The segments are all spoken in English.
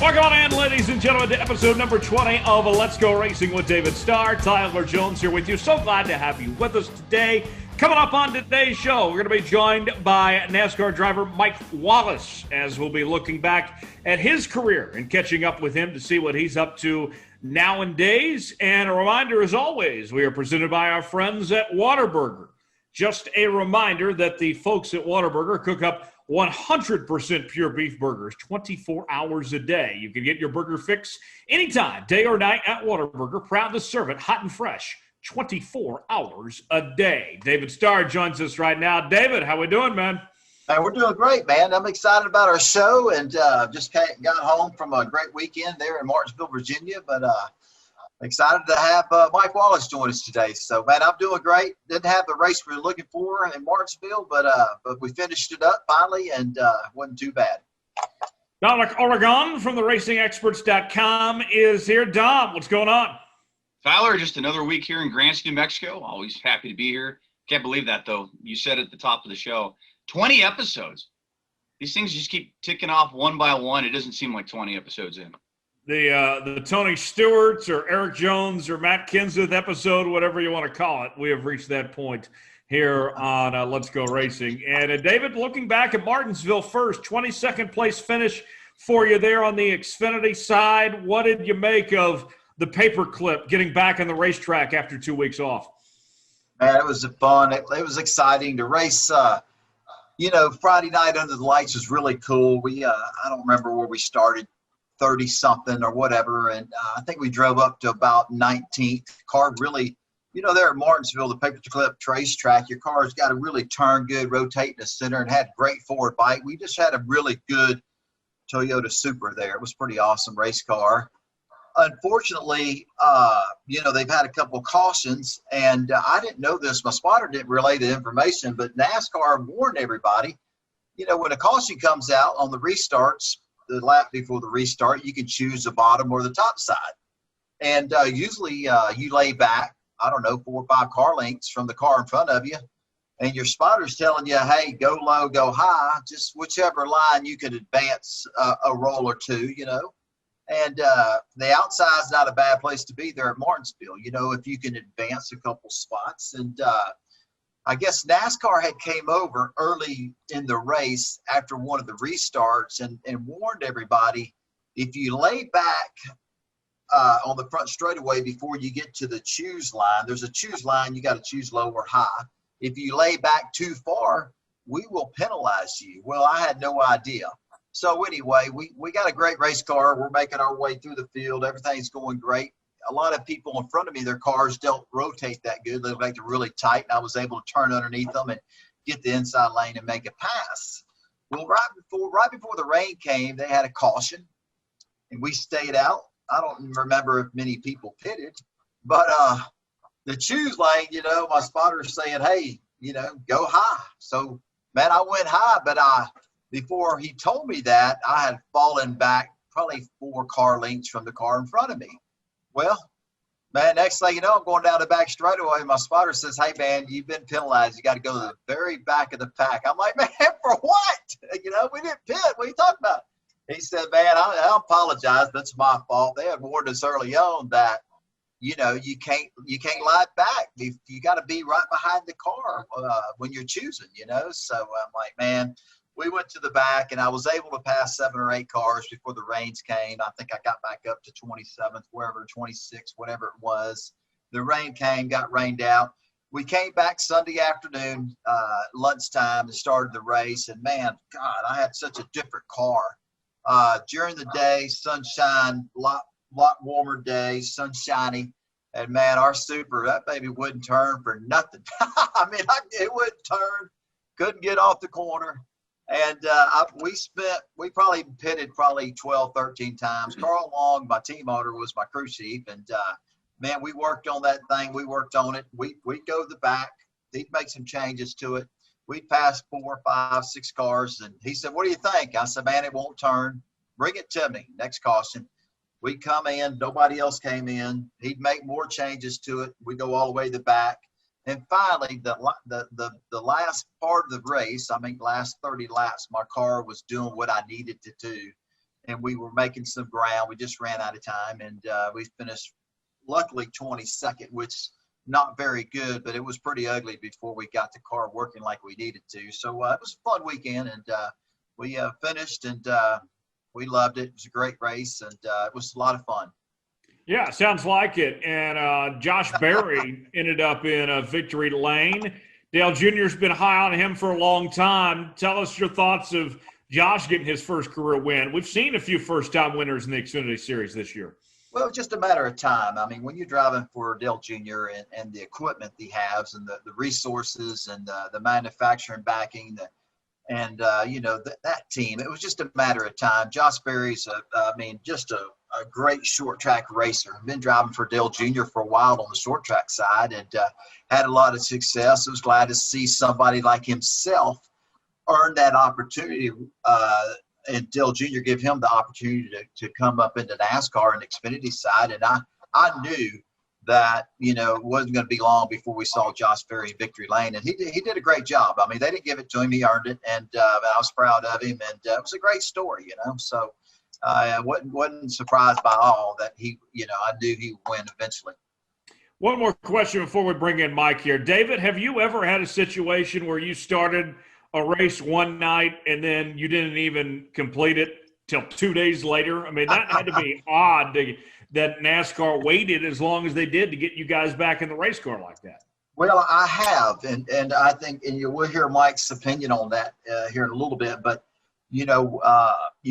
Welcome on in, ladies and gentlemen, to episode number 20 of Let's Go Racing with David Starr. Tyler Jones here with you. So glad to have you with us today. Coming up on today's show, we're going to be joined by NASCAR driver Mike Wallace, as we'll be looking back at his career and catching up with him to see what he's up to nowadays. And a reminder, as always, we are presented by our friends at Whataburger. Just a reminder that the folks at Whataburger cook up 100% pure beef burgers 24 hours a day. You can get your burger fix anytime, day or night, at Whataburger. Proud to serve it hot and fresh 24 hours a day. David Starr joins us right now. David, how we doing, man? Hey, we're doing great, man. I'm excited about our show and just got home from a great weekend there in Martinsville, Virginia. But excited to have Mike Wallace join us today. So, man, I'm doing great. Didn't have the race we were looking for in Martinsville, but we finished it up finally, and wasn't too bad. Dominic Oregon from theracingexperts.com is here. Dom, what's going on? Tyler, just another week here in Grants, New Mexico. Always happy to be here. Can't believe that, though. You said at the top of the show, 20 episodes. These things just keep ticking off one by one. It doesn't seem like 20 episodes in. The Tony Stewart's or Eric Jones or Matt Kenseth episode, whatever you want to call it, we have reached that point here on Let's Go Racing. And David, looking back at Martinsville first, 22nd place finish for you there on the Xfinity side. What did you make of the paperclip getting back on the racetrack after 2 weeks off? Man, it was fun. It was exciting to race. Friday night under the lights was really cool. I don't remember where we started. 30-something or whatever, and I think we drove up to about 19th. Car really, there at Martinsville, the paperclip racetrack, your car's got to really turn good, rotate in the center, and had great forward bite. We just had a really good Toyota Supra there. It was pretty awesome race car. Unfortunately, they've had a couple of cautions, and I didn't know this. My spotter didn't relay the information, but NASCAR warned everybody, when a caution comes out on the restarts, the lap before the restart, you can choose the bottom or the top side. And usually you lay back, 4 or 5 car lengths from the car in front of you, and your spotter's telling you, hey, go low, go high, just whichever line you can advance a roll or two, And the outside's not a bad place to be there at Martinsville, if you can advance a couple spots. And I guess NASCAR had came over early in the race after one of the restarts and warned everybody, if you lay back on the front straightaway before you get to the choose line, there's a choose line, you got to choose low or high. If you lay back too far, we will penalize you. Well, I had no idea. So anyway, we got a great race car. We're making our way through the field. Everything's going great. A lot of people in front of me, their cars don't rotate that good. They make it really tight, and I was able to turn underneath them and get the inside lane and make a pass. Well, right before the rain came, they had a caution, and we stayed out. I don't remember if many people pitted, but the choose lane, my spotter's saying, hey, go high. So, man, I went high, but before he told me that, I had fallen back probably 4 car lengths from the car in front of me. Well, man, next thing you know, I'm going down the back straightaway. My spotter says, hey, man, you've been penalized. You got to go to the very back of the pack. I'm like, man, for what? We didn't pit. What are you talking about? He said, man, I apologize. That's my fault. They had warned us early on that, you can't lie back. You got to be right behind the car when you're choosing, So I'm like, man. We went to the back, and I was able to pass 7 or 8 cars before the rains came. I think I got back up to 27th, 26th, whatever it was. The rain came, got rained out. We came back Sunday afternoon, lunchtime, and started the race. And, man, God, I had such a different car. During the day, sunshine, lot warmer day, sunshiny. And, man, our Supra, that baby wouldn't turn for nothing. It wouldn't turn, couldn't get off the corner. And we probably pitted 12, 13 times. Carl Long, my team owner, was my crew chief. And, man, we worked on that thing. We worked on it. We'd go to the back. He'd make some changes to it. We'd pass 4, 5, 6 cars. And he said, what do you think? I said, man, it won't turn. Bring it to me. Next caution. We'd come in. Nobody else came in. He'd make more changes to it. We'd go all the way to the back. And finally, the last part of the race, last 30 laps, my car was doing what I needed to do. and we were making some ground. We just ran out of time, and we finished luckily 22nd, which not very good, but it was pretty ugly before we got the car working like we needed to. So it was a fun weekend, and we finished, and we loved it. It was a great race, and it was a lot of fun. Yeah, sounds like it. And Josh Berry ended up in victory lane. Dale Jr.'s been high on him for a long time. Tell us your thoughts of Josh getting his first career win. We've seen a few first-time winners in the Xfinity Series this year. Well, it's just a matter of time. I mean, when you're driving for Dale Jr. and the equipment he has and the resources and the manufacturing backing and that team, it was just a matter of time. Josh Berry's, just a great short track racer. Been driving for Dale Jr. for a while on the short track side and had a lot of success. I was glad to see somebody like himself earn that opportunity and Dale Jr. give him the opportunity to come up into NASCAR and Xfinity side. And I knew that, it wasn't going to be long before we saw Josh Berry in victory lane. And he did a great job. I mean, they didn't give it to him. He earned it. And I was proud of him. And it was a great story, So I wasn't surprised by all that I knew he would win eventually. One more question before we bring in Mike here. David, have you ever had a situation where you started a race one night and then you didn't even complete it till 2 days later? I mean, that had to be odd that NASCAR waited as long as they did to get you guys back in the race car like that. Well, I have, and I think, and we'll hear Mike's opinion on that here in a little bit, but you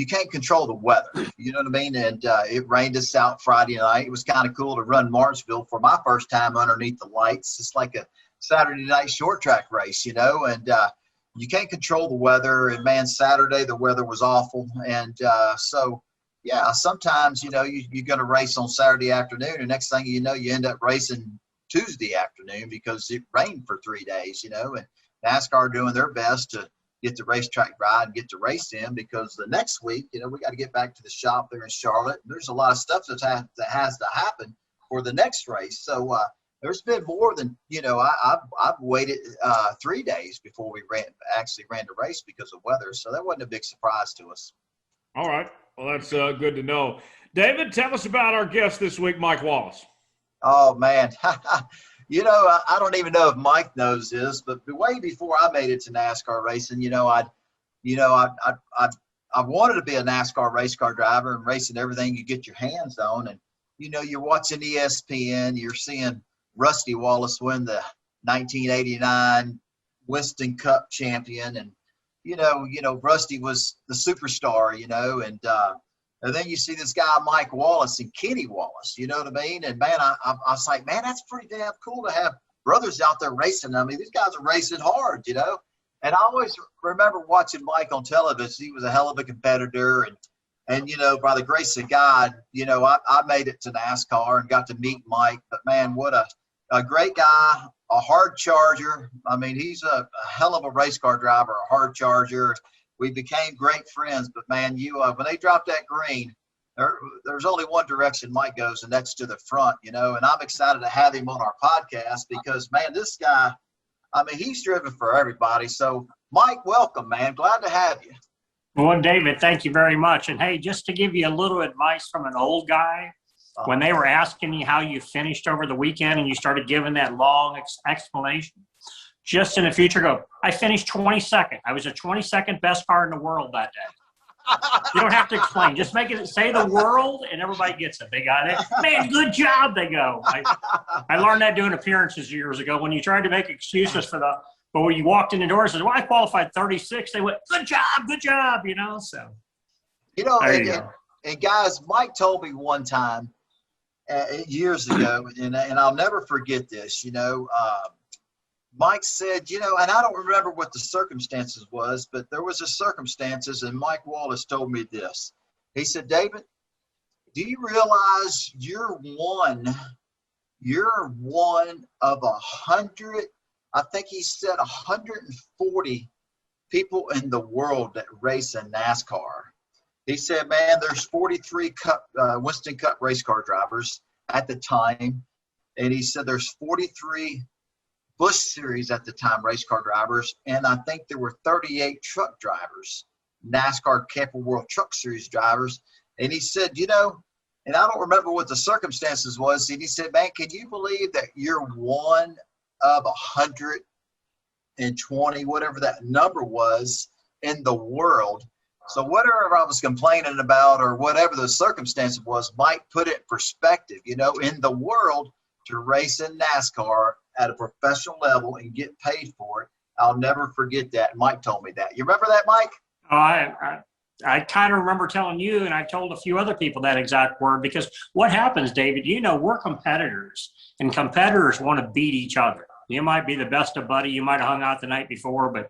can't control the weather, you know what I mean? And it rained us out Friday night. It was kind of cool to run Martinsville for my first time underneath the lights. It's like a Saturday night short track race, and you can't control the weather. And man, Saturday, the weather was awful. And sometimes, you're going to race on Saturday afternoon, and next thing you know, you end up racing Tuesday afternoon because it rained for 3 days, and NASCAR doing their best to get the racetrack ride and get to race in, because the next week, we got to get back to the shop there in Charlotte. And there's a lot of stuff that has to happen for the next race. So there's been more than, I've waited 3 days before we actually ran the race because of weather. So that wasn't a big surprise to us. All right. Well, that's good to know. David, tell us about our guest this week, Mike Wallace. Oh, man. I don't even know if Mike knows this, but way before I made it to NASCAR racing, I wanted to be a NASCAR race car driver and racing everything you get your hands on. And, you're watching ESPN, you're seeing Rusty Wallace win the 1989 Winston Cup champion. And, Rusty was the superstar, and then you see this guy, Mike Wallace and Kenny Wallace, you know what I mean? And, man, I was like, man, that's pretty damn cool to have brothers out there racing. I mean, these guys are racing hard, And I always remember watching Mike on television. He was a hell of a competitor. And by the grace of God, I made it to NASCAR and got to meet Mike. But, man, what a great guy, a hard charger. I mean, he's a hell of a race car driver, a hard charger. We became great friends, but man, when they drop that green, there's only one direction Mike goes, and that's to the front, and I'm excited to have him on our podcast because, man, this guy, I mean, he's driven for everybody. So, Mike, welcome, man. Glad to have you. Well, David, thank you very much. And hey, just to give you a little advice from an old guy, when they were asking you how you finished over the weekend and you started giving that long explanation, just in the future, go, I finished 22nd. I was the 22nd best car in the world that day. You don't have to explain. Just make it say the world, and everybody gets it. They got it. Man, good job, they go. I learned that doing appearances years ago. When you tried to make excuses but when you walked in the door and said, well, I qualified 36, they went, good job, so. And guys, Mike told me one time years ago, and I'll never forget this, Mike said, and I don't remember what the circumstances was, but there was a circumstances, and Mike Wallace told me this. He said, David, do you realize you're one of 100, I think he said 140 people in the world that race in NASCAR. He said, man, there's 43 Winston Cup race car drivers at the time. And he said there's 43 Busch Series at the time race car drivers. And I think there were 38 truck drivers. NASCAR Camping World Truck Series drivers. And he said, you know, and I don't remember what the circumstances was. And he said, man, can you believe that you're one of 120, whatever that number was, in the world? So whatever I was complaining about or whatever the circumstance was, Mike put it in perspective, you know, in the world, to race in NASCAR at a professional level and get paid for it. I'll never forget that. Mike told me that. You remember that, Mike? Oh, I kind of remember telling you, and I told a few other people that exact word, because what happens, David, you know, we're competitors, and competitors want to beat each other. You might be the best of buddy. You might have hung out the night before, but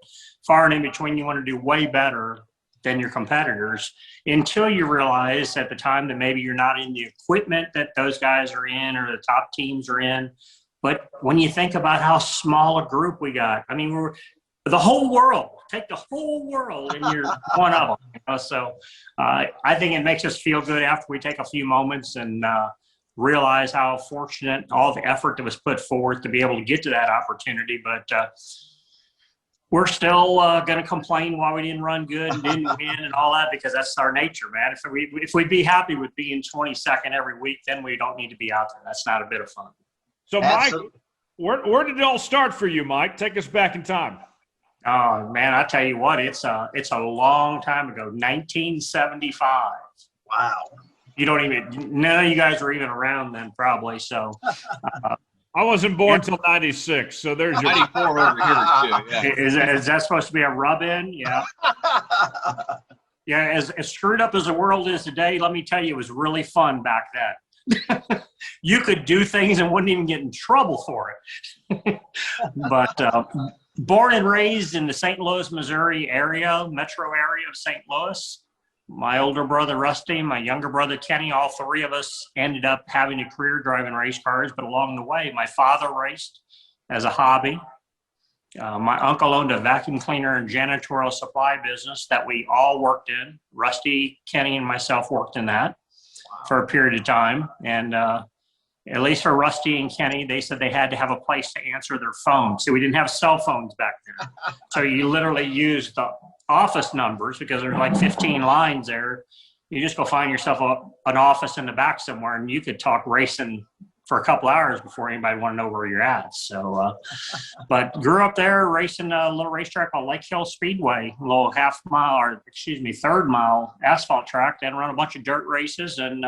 far and in between, you want to do way better than your competitors, until you realize at the time that maybe you're not in the equipment that those guys are in or the top teams are in. But when you think about how small a group we got, I mean, we're the whole world. Take the whole world and you're one of them. You know? So I think it makes us feel good after we take a few moments and realize how fortunate all the effort that was put forth to be able to get to that opportunity. But we're still going to complain why we didn't run good and didn't win and all that, because that's our nature, man. If we'd be happy with being 22nd every week, then we don't need to be out there. That's not a bit of fun. So, Mike, where did it all start for you, Mike? Take us back in time. Oh, man, I tell you what, it's a long time ago, 1975. Wow. You don't even – none of you guys were even around then probably, so I wasn't born until 96, so there's your 94 over here, too. Yeah. Is that supposed to be a rub-in? Yeah. Yeah, as screwed up as the world is today, let me tell you, it was really fun back then. You could do things and wouldn't even get in trouble for it. But born and raised in the St. Louis, Missouri area, metro area of St. Louis. My older brother, Rusty, my younger brother, Kenny, all three of us ended up having a career driving race cars. But along the way, my father raced as a hobby. My uncle owned a vacuum cleaner and janitorial supply business that we all worked in. Rusty, Kenny, and myself worked in that for a period of time. And at least for Rusty and Kenny, they said they had to have a place to answer their phones. So we didn't have cell phones back then. So you literally used the office numbers, because there's like 15 lines there. You just go find yourself an office in the back somewhere, and you could talk racing for a couple hours before anybody want to know where you're at. So, but grew up there racing a little racetrack called Lake Hill Speedway, a little third mile asphalt track, then run a bunch of dirt races. And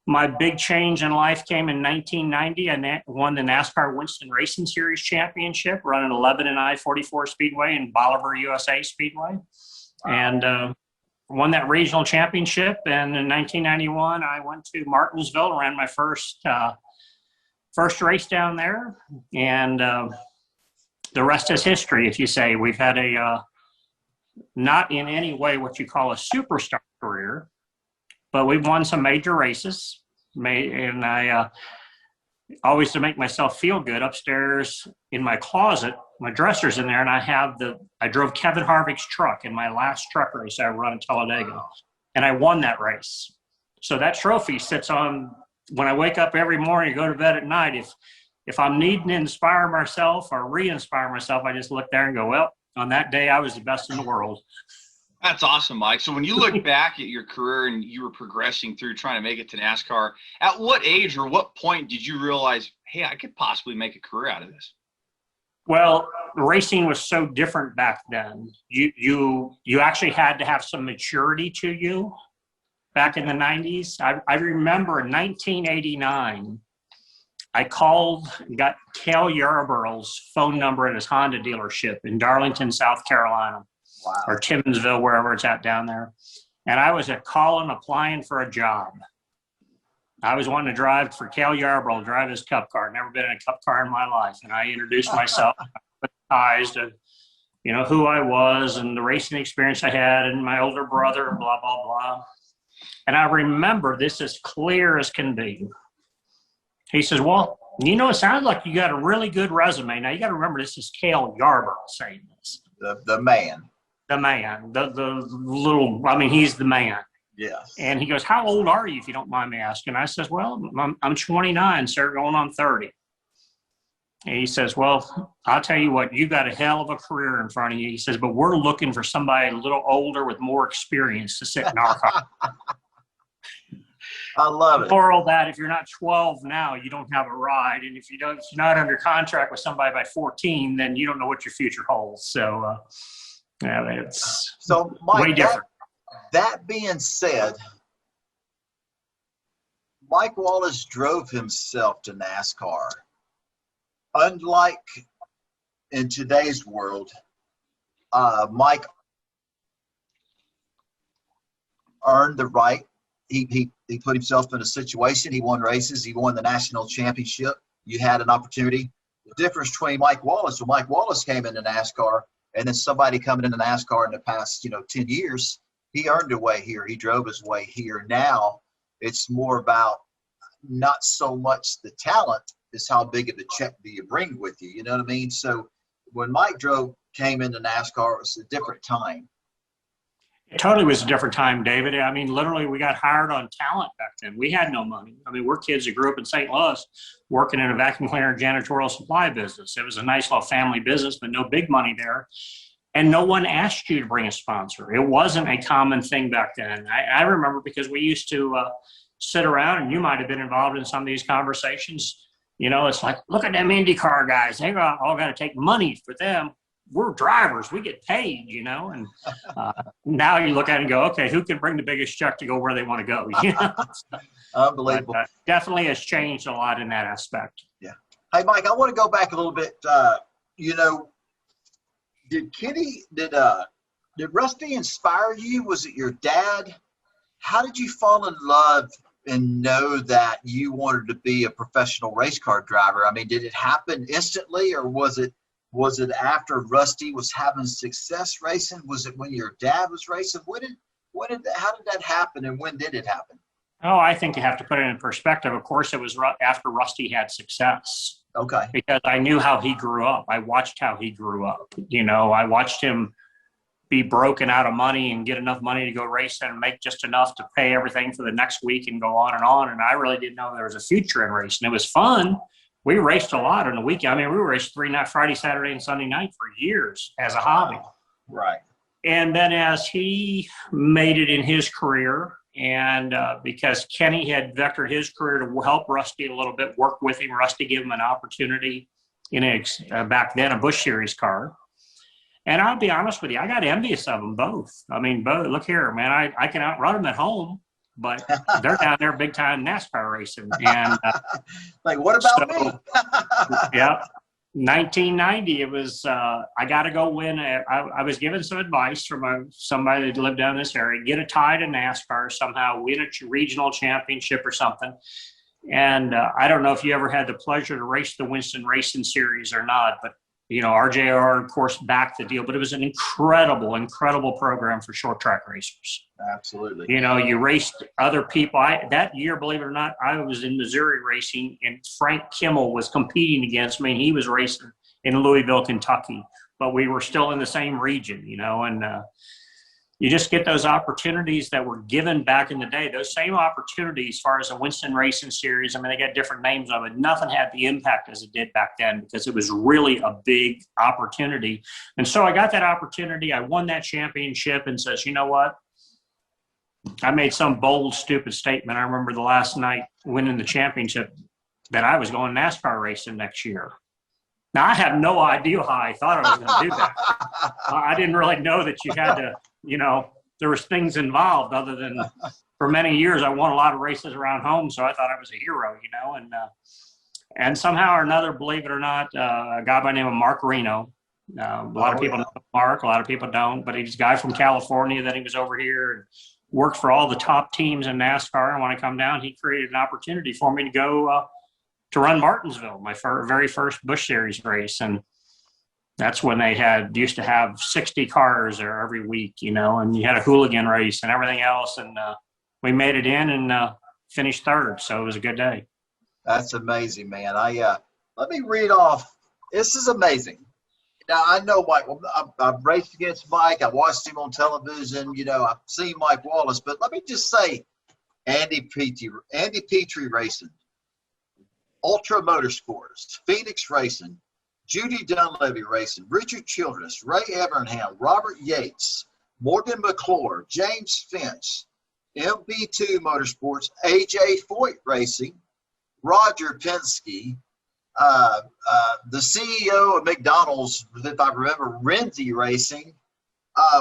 my big change in life came in 1990. I won the NASCAR Winston Racing Series Championship, running 11 and I-44 Speedway and Bolivar USA Speedway. And won that regional championship. And in 1991, I went to Martinsville and ran my first race down there. And the rest is history, if you say. We've had a not in any way what you call a superstar career, but we've won some major races. And I always, to make myself feel good, upstairs in my closet, my dresser's in there, and I drove Kevin Harvick's truck in my last truck race I run in Talladega, and I won that race. So that trophy sits on when I wake up every morning, go to bed at night. If I'm needing to inspire myself or re-inspire myself, I just look there and go, well, on that day, I was the best in the world. That's awesome, Mike. So when you look back at your career and you were progressing through trying to make it to NASCAR, at what age or what point did you realize, hey, I could possibly make a career out of this? Well, racing was so different back then. You actually had to have some maturity to you back in the 90s. I remember in 1989, I got Cale Yarbrough's phone number at his Honda dealership in Darlington, South Carolina. Wow. Or Timminsville, wherever it's at down there. And I was applying for a job. I was wanting to drive for Cale Yarbrough, drive his Cup car. Never been in a Cup car in my life. And I introduced myself, with eyes to, who I was and the racing experience I had and my older brother, and blah, blah, blah. And I remember this as clear as can be. He says, well, it sounds like you got a really good resume. Now, you got to remember, this is Cale Yarbrough saying this. The man. The man, the little, he's the man. Yes. And he goes, how old are you, if you don't mind me asking? I says, well, I'm 29, sir, going on 30. And he says, well, I'll tell you what, you got a hell of a career in front of you. He says, but we're looking for somebody a little older with more experience to sit in our car. I love it. Moral that if you're not 12 now, you don't have a ride. And if you're not under contract with somebody by 14, then you don't know what your future holds. So, yeah, it's so Mike, way different. That being said, Mike Wallace drove himself to NASCAR. Unlike in today's world, Mike earned the right. He put himself in a situation. He won races. He won the national championship. You had an opportunity. The difference between Mike Wallace, when Mike Wallace came into NASCAR, and then somebody coming into NASCAR in the past, 10 years, he earned a way here. He drove his way here. Now it's more about not so much the talent, is how big of a check do you bring with you. You know what I mean? So when Mike came into NASCAR, it was a different time. It totally was a different time, David. I mean, literally, we got hired on talent back then. We had no money. I mean, we're kids that grew up in St. Louis working in a vacuum cleaner and janitorial supply business. It was a nice little family business, but no big money there. And no one asked you to bring a sponsor. It wasn't a common thing back then. I remember because we used to sit around, and you might have been involved in some of these conversations. It's like, look at them IndyCar guys. They all got to take money for them. We're drivers. We get paid, and now you look at it and go, okay, who can bring the biggest check to go where they want to go? Unbelievable. But, definitely has changed a lot in that aspect. Yeah. Hey, Mike, I want to go back a little bit. Did Rusty inspire you? Was it your dad? How did you fall in love and know that you wanted to be a professional race car driver? I mean, did it happen instantly, or was it after Rusty was having success racing? Was it when your dad was racing? How did that happen, and when did it happen? Oh, I think you have to put it in perspective. Of course, it was after Rusty had success. Okay. Because I knew how he grew up. I watched how he grew up. I watched him be broken out of money and get enough money to go racing and make just enough to pay everything for the next week and go on. And I really didn't know there was a future in racing. It was fun. We raced a lot on the weekend. I mean, we raced 3 nights, Friday, Saturday, and Sunday night for years as a hobby. Right. And then as he made it in his career, and because Kenny had vectored his career to help Rusty a little bit, work with him, Rusty gave him an opportunity in back then a Busch Series car. And I'll be honest with you, I got envious of them both. I mean, both. Look here, man, I can outrun them at home, but they're down there big time NASCAR racing. And like, what about me? Yeah. 1990, it was, I got to go win. I was given some advice from somebody that lived down this area, get a tie to NASCAR somehow, win a regional championship or something. And I don't know if you ever had the pleasure to race the Winston Racing Series or not, but, RJR, of course, backed the deal, but it was an incredible, incredible program for short track racers. Absolutely. You raced other people. That year, believe it or not, I was in Missouri racing, and Frank Kimmel was competing against me, and he was racing in Louisville, Kentucky. But we were still in the same region, and you just get those opportunities that were given back in the day. Those same opportunities, as far as the Winston Racing Series, I mean, they got different names of it. Nothing had the impact as it did back then because it was really a big opportunity. And so I got that opportunity. I won that championship and says, you know what? I made some bold, stupid statement. I remember the last night winning the championship that I was going NASCAR racing next year. Now, I have no idea how I thought I was going to do that. I didn't really know that you had to, there was things involved other than for many years I won a lot of races around home, so I thought I was a hero, and somehow or another, believe it or not, a guy by the name of Mark Reno, a lot of people know Mark, a lot of people don't, but he's a guy from California that he was over here and worked for all the top teams in NASCAR, and when I come down, he created an opportunity for me to go to run Martinsville, my very first Busch Series race. And that's when they used to have 60 cars there every week, and you had a hooligan race and everything else. And we made it in and finished third. So it was a good day. That's amazing, man. Let me read off. This is amazing. Now, I know Mike. I've raced against Mike. I watched him on television. I've seen Mike Wallace. But let me just say, Andy Petrie racing. Ultra Motorsports, Phoenix Racing, Judy Dunleavy Racing, Richard Childress, Ray Evernham, Robert Yates, Morgan McClure, James Finch, MB2 Motorsports, AJ Foyt Racing, Roger Penske, the CEO of McDonald's, if I remember, Renzi Racing,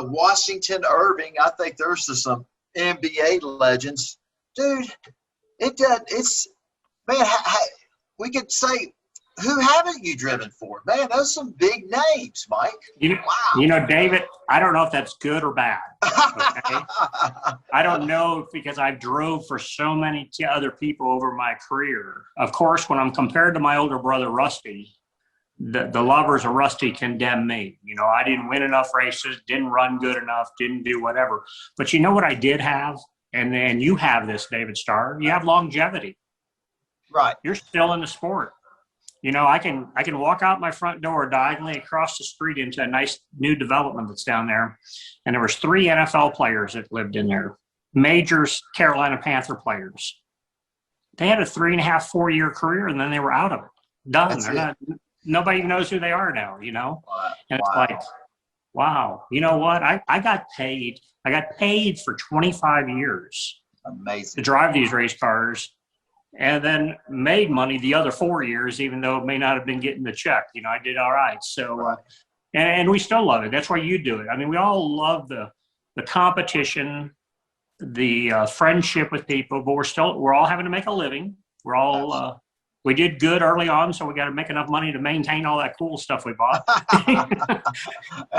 Washington Irving. I think there's some NBA legends. Dude, it's, man, we could say, who haven't you driven for? Man, those some big names, Mike. Wow. David, I don't know if that's good or bad. Okay? I don't know because I've drove for so many other people over my career. Of course, when I'm compared to my older brother, Rusty, the lovers of Rusty condemn me. I didn't win enough races, didn't run good enough, didn't do whatever. But you know what I did have? And then you have this, David Starr. You have longevity. Right. You're still in the sport. I can walk out my front door diagonally across the street into a nice new development that's down there. And there was 3 NFL players that lived in there, majors, Carolina Panther players. They had a 3.5, 4-year career, and then they were out of it. Done. Nobody even knows who they are now, And it's like, wow. You know what? I got paid. I got paid for 25 years. Amazing. To drive these race cars. And then made money the other 4 years, even though it may not have been getting the check. I did all right. So, and we still love it. That's why you do it. I mean, we all love the competition, the friendship with people, but we're all having to make a living. We're all, we did good early on, so we got to make enough money to maintain all that cool stuff we bought,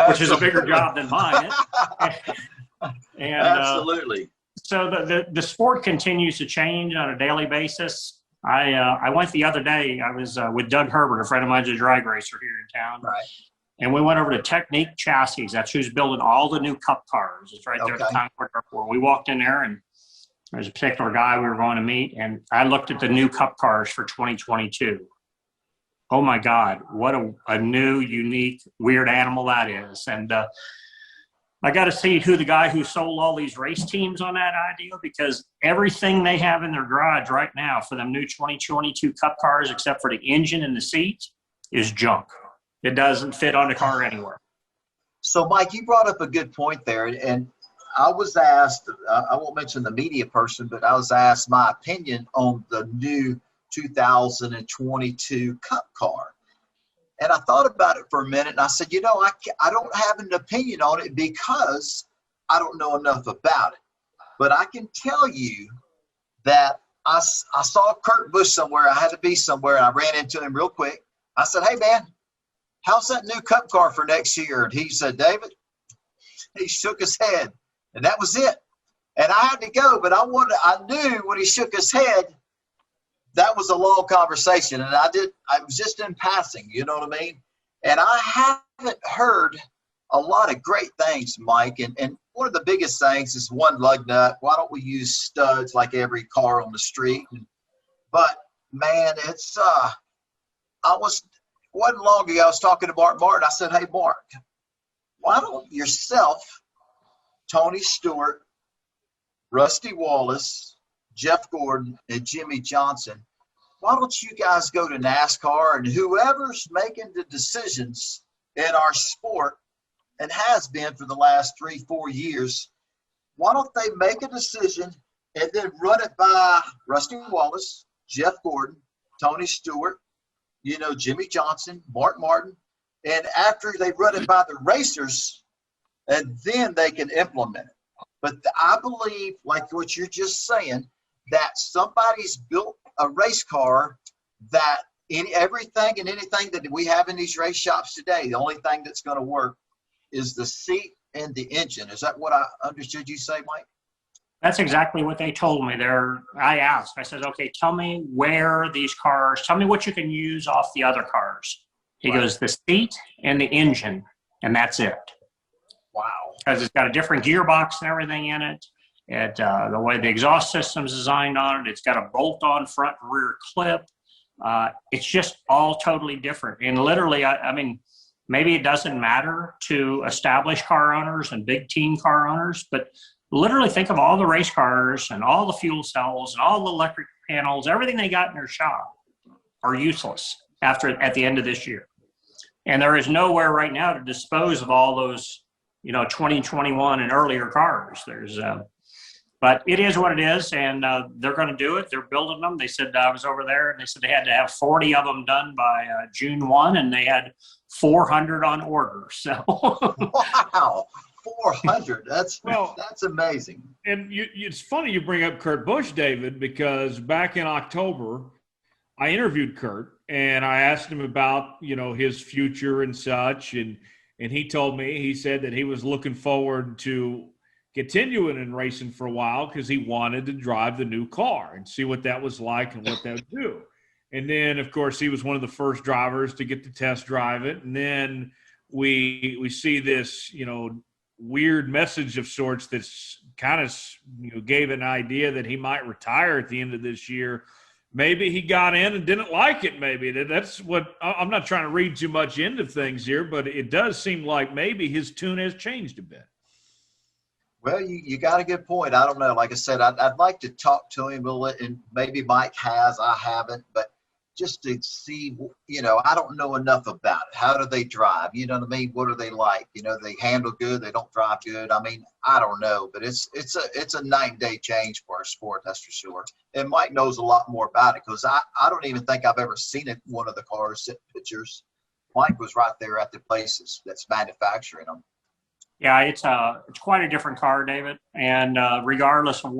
which is a bigger job than mine. And, absolutely. So the sport continues to change on a daily basis. I went the other day. I was with Doug Herbert, a friend of mine, who's a drag racer here in town. Right. And we went over to Technique Chassis. That's who's building all the new Cup cars. It's right there at the Concord Airport. We walked in there, and there's a particular guy we were going to meet, and I looked at the new Cup cars for 2022. Oh, my God, what a new, unique, weird animal that is. And I got to see who the guy who sold all these race teams on that idea, because everything they have in their garage right now for them new 2022 Cup cars, except for the engine and the seat, is junk. It doesn't fit on the car anywhere. So, Mike, you brought up a good point there. And I was asked, I won't mention the media person, but I was asked my opinion on the new 2022 Cup car. And I thought about it for a minute, and I said, I don't have an opinion on it because I don't know enough about it. But I can tell you that I saw Kurt Busch somewhere. I had to be somewhere, and I ran into him real quick. I said, hey, man, how's that new Cup car for next year? And he said, David, he shook his head, and that was it. And I had to go, but I knew when he shook his head, that was a long conversation, and I was just in passing, you know what I mean? And I haven't heard a lot of great things, Mike, and one of the biggest things is one lug nut. Why don't we use studs like every car on the street? But, man, it's wasn't long ago, I was talking to Mark Martin. I said, hey, Mark, why don't yourself, Tony Stewart, Rusty Wallace, Jeff Gordon, and Jimmy Johnson, why don't you guys go to NASCAR, and whoever's making the decisions in our sport and has been for the last 3-4 years, why don't they make a decision and then run it by Rusty Wallace, Jeff Gordon, Tony Stewart, Jimmy Johnson, Mark Martin, and after they run it by the racers, and then they can implement it. But I believe, like what you're just saying, that somebody's built a race car that everything and anything that we have in these race shops today, the only thing that's going to work is the seat and the engine. Is that what I understood you say, Mike? That's exactly what they told me there. I asked, I said, okay, tell me where these cars, tell me what you can use off the other cars. He goes, the seat and the engine, and that's it. Wow. Because it's got a different gearbox and everything in it. The way the exhaust system is designed on it, it's got a bolt-on front and rear clip. It's just all totally different. And literally, I mean, maybe it doesn't matter to established car owners and big team car owners, but literally think of all the race cars and all the fuel cells and all the electric panels, everything they got in their shop are useless at the end of this year. And there is nowhere right now to dispose of all those, 2021 and earlier cars. But it is what it is, and they're going to do it. They're building them. They said, I was over there, and they said they had to have 40 of them done by June 1, and they had 400 on order. So wow, 400. That's amazing. And it's funny you bring up Kurt Busch, David, because back in October, I interviewed Kurt, and I asked him about, his future and such, and he told me, he said that he was looking forward to continuing in racing for a while because he wanted to drive the new car and see what that was like and what that would do. And then, of course, he was one of the first drivers to get to test drive it. And then we see this, weird message of sorts that's kind of, gave an idea that he might retire at the end of this year. Maybe he got in and didn't like it. Maybe that's what – I'm not trying to read too much into things here, but it does seem like maybe his tune has changed a bit. Well, you got a good point. I don't know. Like I said, I'd like to talk to him, and maybe Mike has. I haven't. But just to see, I don't know enough about it. How do they drive? You know what I mean? What are they like? They handle good. They don't drive good. I mean, I don't know. But it's a night and day change for our sport, that's for sure. And Mike knows a lot more about it because I don't even think I've ever seen it. One of the cars, pictures. Mike was right there at the places that's manufacturing them. Yeah, it's quite a different car, David. And regardless of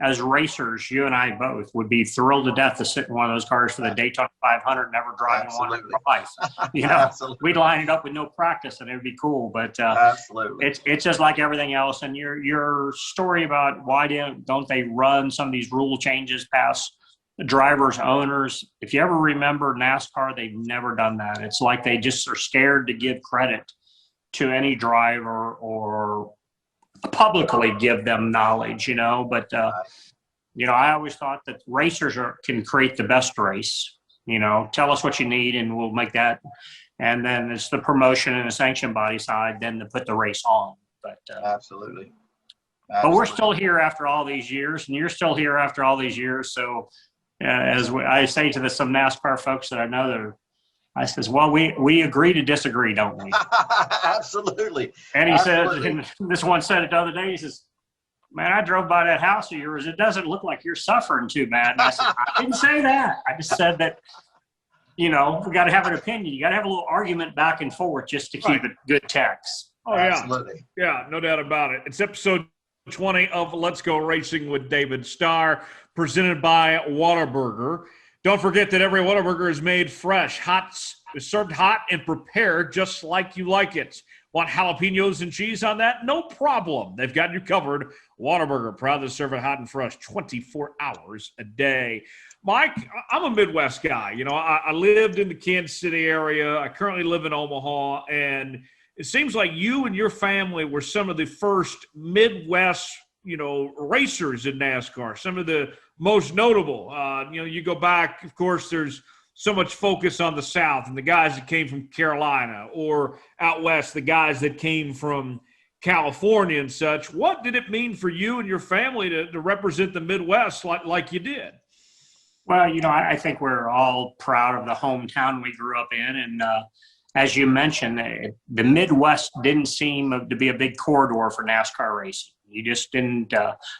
as racers, you and I both would be thrilled to death to sit in one of those cars for the Daytona 500, never driving one in our life. Absolutely. We'd line it up with no practice, and it would be cool. But absolutely, it's just like everything else. And your story about why don't they run some of these rule changes past the drivers, owners? If you ever remember NASCAR, they've never done that. It's like they just are scared to give credit to any driver or publicly give them knowledge, but I always thought that racers can create the best race. Tell us what you need and we'll make that. And then it's the promotion and the sanction body side then to put the race on. But absolutely. But we're still here after all these years, and you're still here after all these years. So I say to some NASCAR folks that I know, I says, well, we agree to disagree, don't we? Absolutely. And he said, and this one said it the other day, he says, man, I drove by that house of yours. It doesn't look like you're suffering too bad. And I said, I didn't say that. I just said that, we got to have an opinion. You got to have a little argument back and forth just to keep it good text. Oh, yeah. Absolutely. Yeah, no doubt about it. It's episode 20 of Let's Go Racing with David Starr, presented by Whataburger. Don't forget that every Whataburger is made fresh, is served hot, and prepared just like you like it. Want jalapenos and cheese on that? No problem. They've got you covered. Whataburger, proud to serve it hot and fresh 24 hours a day. Mike, I'm a Midwest guy. I lived in the Kansas City area. I currently live in Omaha, and it seems like you and your family were some of the first Midwest racers in NASCAR, some of the most notable. You go back, of course, there's so much focus on the South and the guys that came from Carolina, or out West, the guys that came from California and such. What did it mean for you and your family to represent the Midwest like you did? Well, I think we're all proud of the hometown we grew up in. And as you mentioned, the Midwest didn't seem to be a big corridor for NASCAR racing. You just didn't,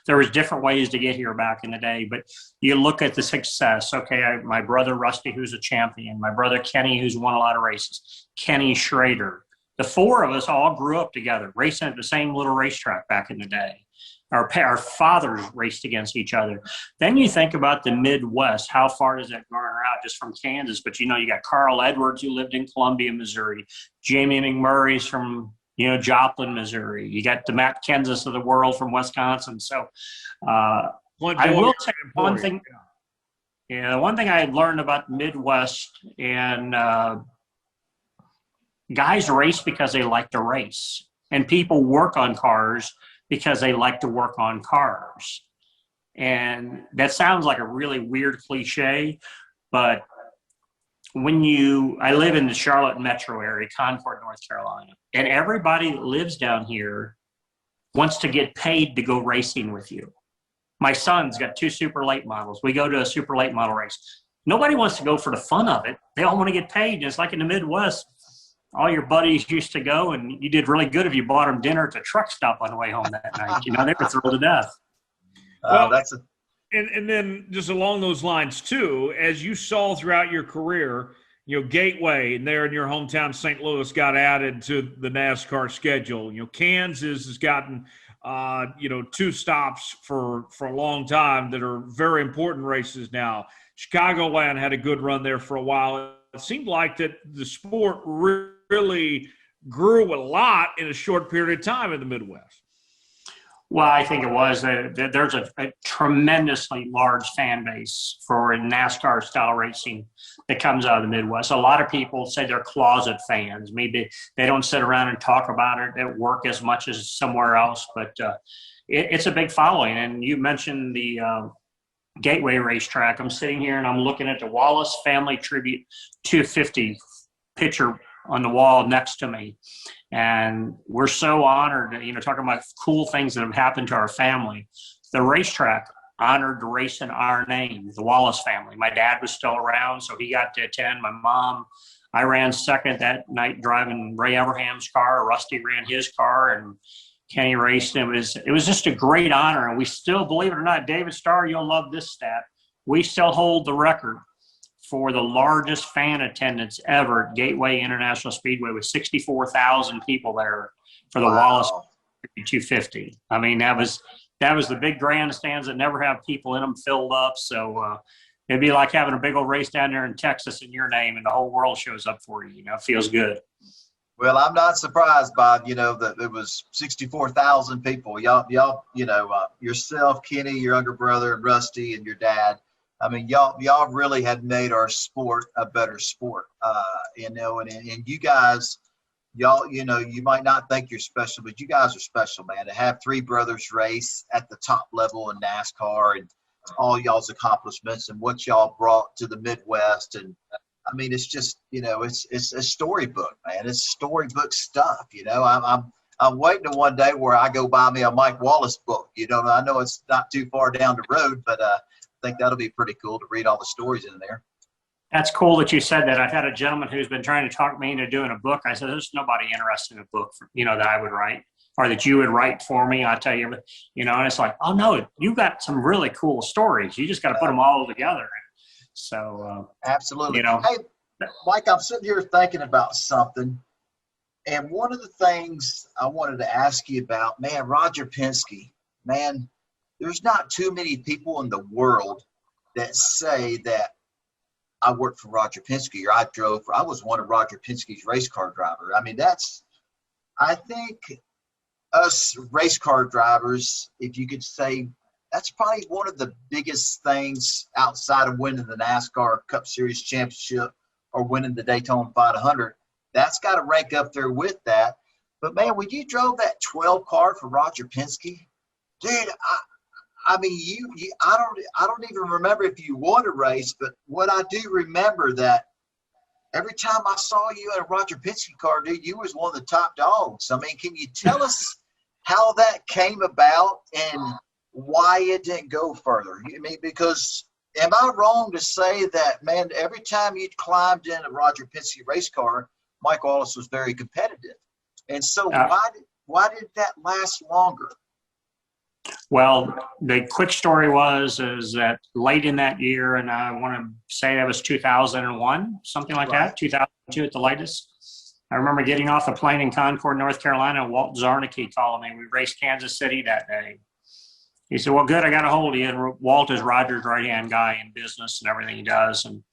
there was different ways to get here back in the day, but you look at the success. Okay, my brother Rusty, who's a champion, my brother Kenny, who's won a lot of races, Kenny Schrader. The four of us all grew up together, racing at the same little racetrack back in the day. Our fathers raced against each other. Then you think about the Midwest. How far does that garner out just from Kansas? But, you got Carl Edwards, who lived in Columbia, Missouri. Jamie McMurray's from Joplin, Missouri. You got the Matt Kenseth of the world from Wisconsin. So I will say one thing. Yeah, one thing I had learned about Midwest, and guys race because they like to race, and people work on cars because they like to work on cars. And that sounds like a really weird cliche, but I live in the Charlotte metro area, Concord, North Carolina, and everybody that lives down here wants to get paid to go racing with you. My son's got 2 super late models. We go to a super late model race. nobody wants to go for the fun of it. They all want to get paid. And it's like in the Midwest, all your buddies used to go, and you did really good if you bought them dinner at the truck stop on the way home that night. You know, they were thrilled to death. Well, that's a and then just along those lines too, as you saw throughout your career, you know, Gateway and there in your hometown, St. Louis, got added to the NASCAR schedule. You know, Kansas has gotten, you know, 2 stops for a long time that are very important races now. Chicagoland had a good run there for a while. It seemed like that the sport really grew a lot in a short period of time in the Midwest. Well, I think it was. There's a tremendously large fan base for NASCAR style racing that comes out of the Midwest. A lot of people say they're closet fans. Maybe they don't sit around and talk about it at work as much as somewhere else, but it's a big following. And you mentioned the Gateway racetrack. I'm sitting here and I'm looking at the Wallace Family Tribute 250 picture on the wall next to me. And we're so honored, you know, talking about cool things that have happened to our family. The racetrack honored the race in our name, the Wallace family. My dad was still around, so he got to attend. My mom, I ran second that night driving Ray Everham's car. Rusty ran his car, and Kenny raced. It was just a great honor. And we still, believe it or not, David Starr, you'll love this stat, we still hold the record for the largest fan attendance ever at Gateway International Speedway, with 64,000 people there for the Wallace 250. I mean, that was the big grandstands that never have people in them filled up. So it'd be like having a big old race down there in Texas in your name, and the whole world shows up for you. You know, it feels good. Well, I'm not surprised, Bob, you know, that it was 64,000 people. Y'all, you know, yourself, Kenny, your younger brother, and Rusty, and your dad. I mean, y'all really have made our sport a better sport, you know, and you guys, y'all, you know, you might not think you're special, but you guys are special, man. To have 3 brothers race at the top level in NASCAR, and all y'all's accomplishments and what y'all brought to the Midwest. And I mean, it's just, you know, it's a storybook, man. It's storybook stuff. You know, I'm waiting to one day where I go buy me a Mike Wallace book. You know, I know it's not too far down the road, but I think that'll be pretty cool to read all the stories in there. That's cool that you said that. I've had a gentleman who's been trying to talk me into doing a book. I said, there's nobody interested in a book, you know, that I would write or that you would write for me. I tell you, you know, and it's like, oh no, you got some really cool stories. You just got to put them all together. So, absolutely. You know, hey, Mike, I'm sitting here thinking about something. And one of the things I wanted to ask you about, man, Roger Penske, man, there's not too many people in the world that say that I worked for Roger Penske or I was one of Roger Penske's race car driver. I mean, I think us race car drivers, if you could say, that's probably one of the biggest things outside of winning the NASCAR Cup Series championship or winning the Daytona 500. That's got to rank up there with that. But man, when you drove that 12 car for Roger Penske, dude, I mean, I don't even remember if you won a race, but what I do remember that every time I saw you in a Roger Penske car, dude, you was one of the top dogs. I mean, can you tell us how that came about and why it didn't go further? I mean, because am I wrong to say that, man, every time you climbed in a Roger Penske race car, Mike Wallace was very competitive? And so why did that last longer? Well, the quick story is that late in that year, and I want to say that was 2001, something like that, 2002 at the latest. I remember getting off the plane in Concord, North Carolina, and Walt Zarnicki calling me. We raced Kansas City that day. He said, well, good, I got a hold of you. And Walt is Roger's right-hand guy in business and everything he does. And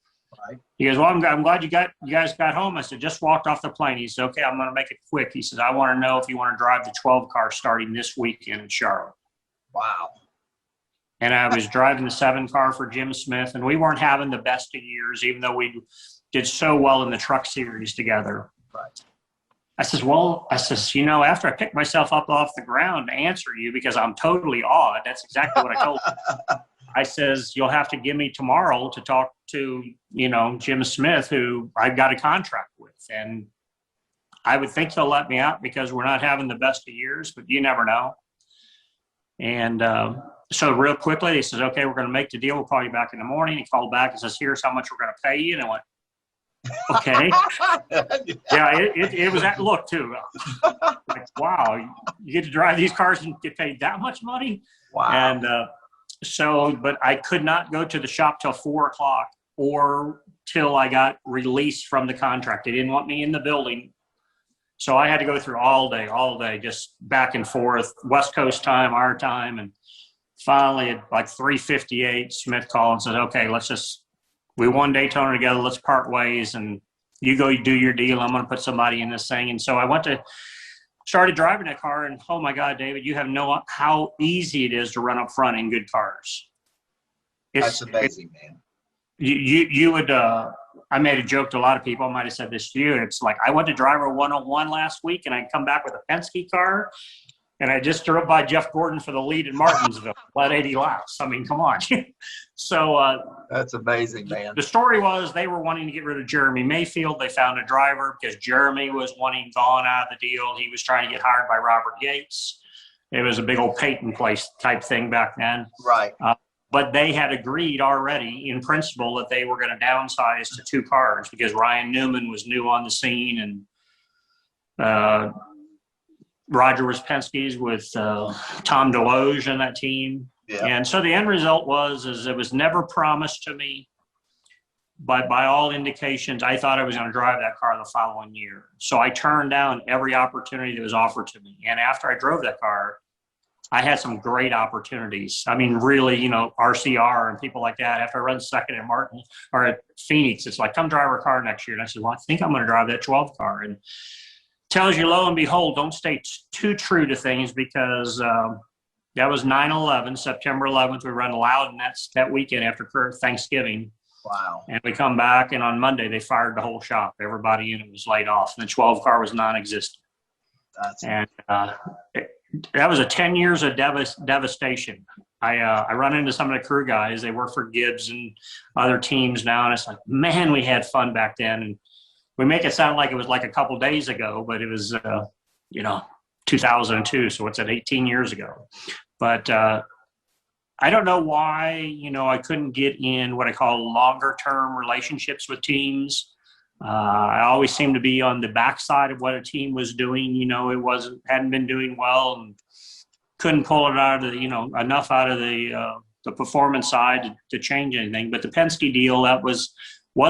he goes, well, I'm glad you guys got home. I said, just walked off the plane. He said, okay, I'm going to make it quick. He says, I want to know if you want to drive the 12 car starting this weekend in Charlotte. Wow. And I was driving the 7 car for Jim Smith, and we weren't having the best of years, even though we did so well in the truck series together. Right. I says, you know, after I picked myself up off the ground to answer you because I'm totally awed, that's exactly what I told him. I says, you'll have to give me tomorrow to talk to, you know, Jim Smith, who I've got a contract with. And I would think he'll let me out because we're not having the best of years, but you never know. And so real quickly, he says, okay, we're going to make the deal. We'll call you back in the morning. He called back and says, here's how much we're going to pay you. And I went, okay. Yeah, it was that look too. Like, wow, you get to drive these cars and get paid that much money? Wow. And but I could not go to the shop till 4:00 or till I got released from the contract. They didn't want me in the building. So I had to go through all day, just back and forth, West Coast time, our time. And finally at like 3:58, Smith called and said, okay, we won Daytona together. Let's part ways, and you go do your deal. I'm going to put somebody in this thing. And so I started driving that car, and oh my God, David, you have no how easy it is to run up front in good cars. That's amazing, man. You would. I made a joke to a lot of people. I might have said this to you. It's like I went to driver 101 last week, and I come back with a Penske car. And I just drove by Jeff Gordon for the lead in Martinsville, about 80 laps. I mean, come on. So that's amazing, man. The story was they were wanting to get rid of Jeremy Mayfield. They found a driver because Jeremy was wanting gone out of the deal. He was trying to get hired by Robert Yates. It was a big old Peyton place type thing back then. Right. But they had agreed already in principle that they were going to downsize to 2 cars because Ryan Newman was new on the scene, and Roger was Penske's with Tom DeLoge and that team. Yeah. And so the end result was it was never promised to me, but by all indications, I thought I was going to drive that car the following year. So I turned down every opportunity that was offered to me. And after I drove that car, I had some great opportunities. I mean, really, RCR and people like that. After I run second at Martin or at Phoenix, it's like, come drive our car next year. And I said, well, I think I'm going to drive that 12 car. And tells you, lo and behold, don't stay too true to things because that was 9/11, September 11th. We run Loudon that weekend after Thanksgiving. Wow. And we come back, and on Monday, they fired the whole shop. Everybody in it was laid off, and the 12 car was non-existent. That was 10 years of devastation. I run into some of the crew guys. They work for Gibbs and other teams now, and it's like, man, we had fun back then. And we make it sound like it was like a couple days ago, but it was, 2002. So what's that, 18 years ago? But I don't know why, I couldn't get in what I call longer term relationships with teams. I always seemed to be on the backside of what a team was doing. It hadn't been doing well and couldn't pull it out of the, enough out of the performance side to change anything. But the Penske deal, that was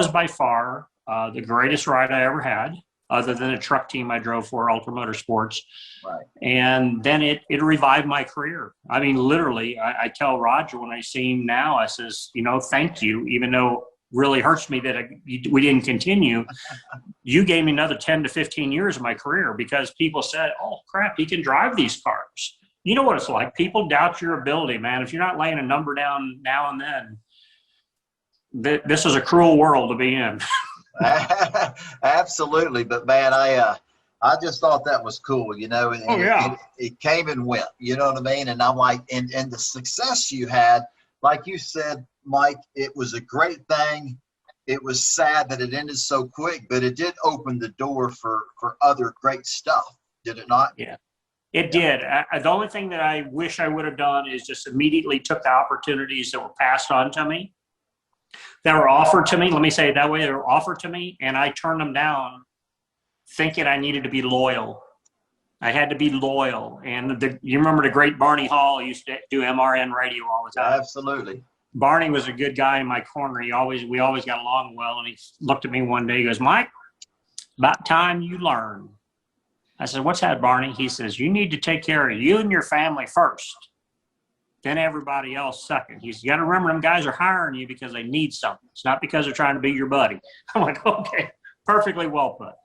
by far the greatest ride I ever had, other than a truck team I drove for, Ultra Motorsports. Right. And then it revived my career. I mean, literally, I tell Roger when I see him now, I says, thank you, even though it really hurts me that we didn't continue. You gave me another 10 to 15 years of my career because people said, oh, crap, he can drive these cars. You know what it's like. People doubt your ability, man. If you're not laying a number down now and then, this is a cruel world to be in. Absolutely. But man, I just thought that was cool, and it came and went, you know what I mean? And I'm like, and the success you had, like you said, Mike, it was a great thing. It was sad that it ended so quick, but it did open the door for other great stuff. Did it not? Yeah, it did. The only thing that I wish I would have done is just immediately took the opportunities that were passed on to me, that were offered to me. Let me say it that way. They were offered to me, and I turned them down thinking I needed to be loyal. I had to be loyal. And you remember the great Barney Hall? He used to do MRN radio all the time. Absolutely. Barney was a good guy in my corner. We always got along well. And he looked at me one day. He goes, Mike, about time you learn. I said, what's that, Barney? He says, you need to take care of you and your family first, then everybody else second. He says, you got to remember them guys are hiring you because they need something. It's not because they're trying to be your buddy. I'm like, okay, perfectly well put.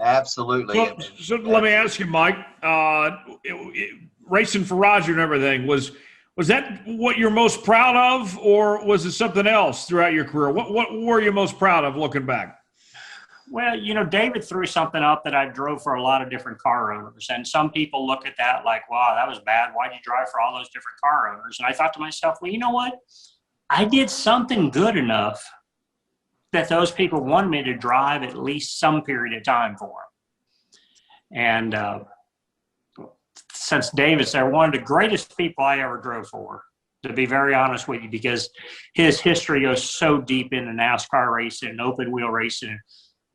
Absolutely. So let me ask you, Mike, racing for Roger and everything, was that what you're most proud of, or was it something else throughout your career? What were you most proud of looking back? Well, David threw something up that I drove for a lot of different car owners. And some people look at that like, wow, that was bad. Why'd you drive for all those different car owners? And I thought to myself, well, you know what? I did something good enough that those people wanted me to drive at least some period of time for them. And since David's there, one of the greatest people I ever drove for, to be very honest with you, because his history goes so deep into NASCAR racing and open wheel racing,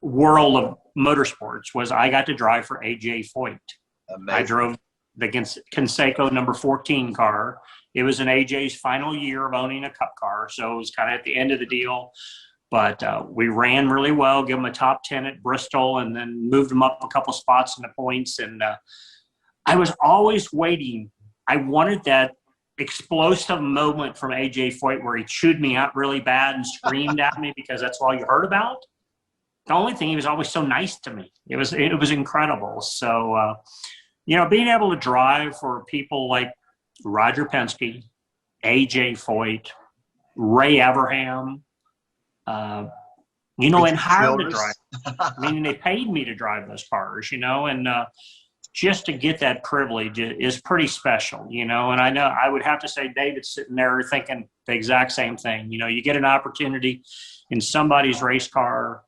world of motorsports, was I got to drive for A.J. Foyt. Amazing. I drove the Conseco number 14 car. It was in AJ's final year of owning a Cup car, so it was kind of at the end of the deal. But we ran really well, give him a top 10 at Bristol, and then moved him up a couple spots in the points. And I was always waiting. I wanted that explosive moment from AJ Foyt where he chewed me out really bad and screamed at me, because that's all you heard about. The only thing, he was always so nice to me. It was incredible. So, being able to drive for people like Roger Penske, AJ Foyt, Ray Everham, and hired to drive, meaning they paid me to drive those cars, and just to get that privilege is pretty special, and I know I would have to say David's sitting there thinking the exact same thing. You get an opportunity in somebody's race car.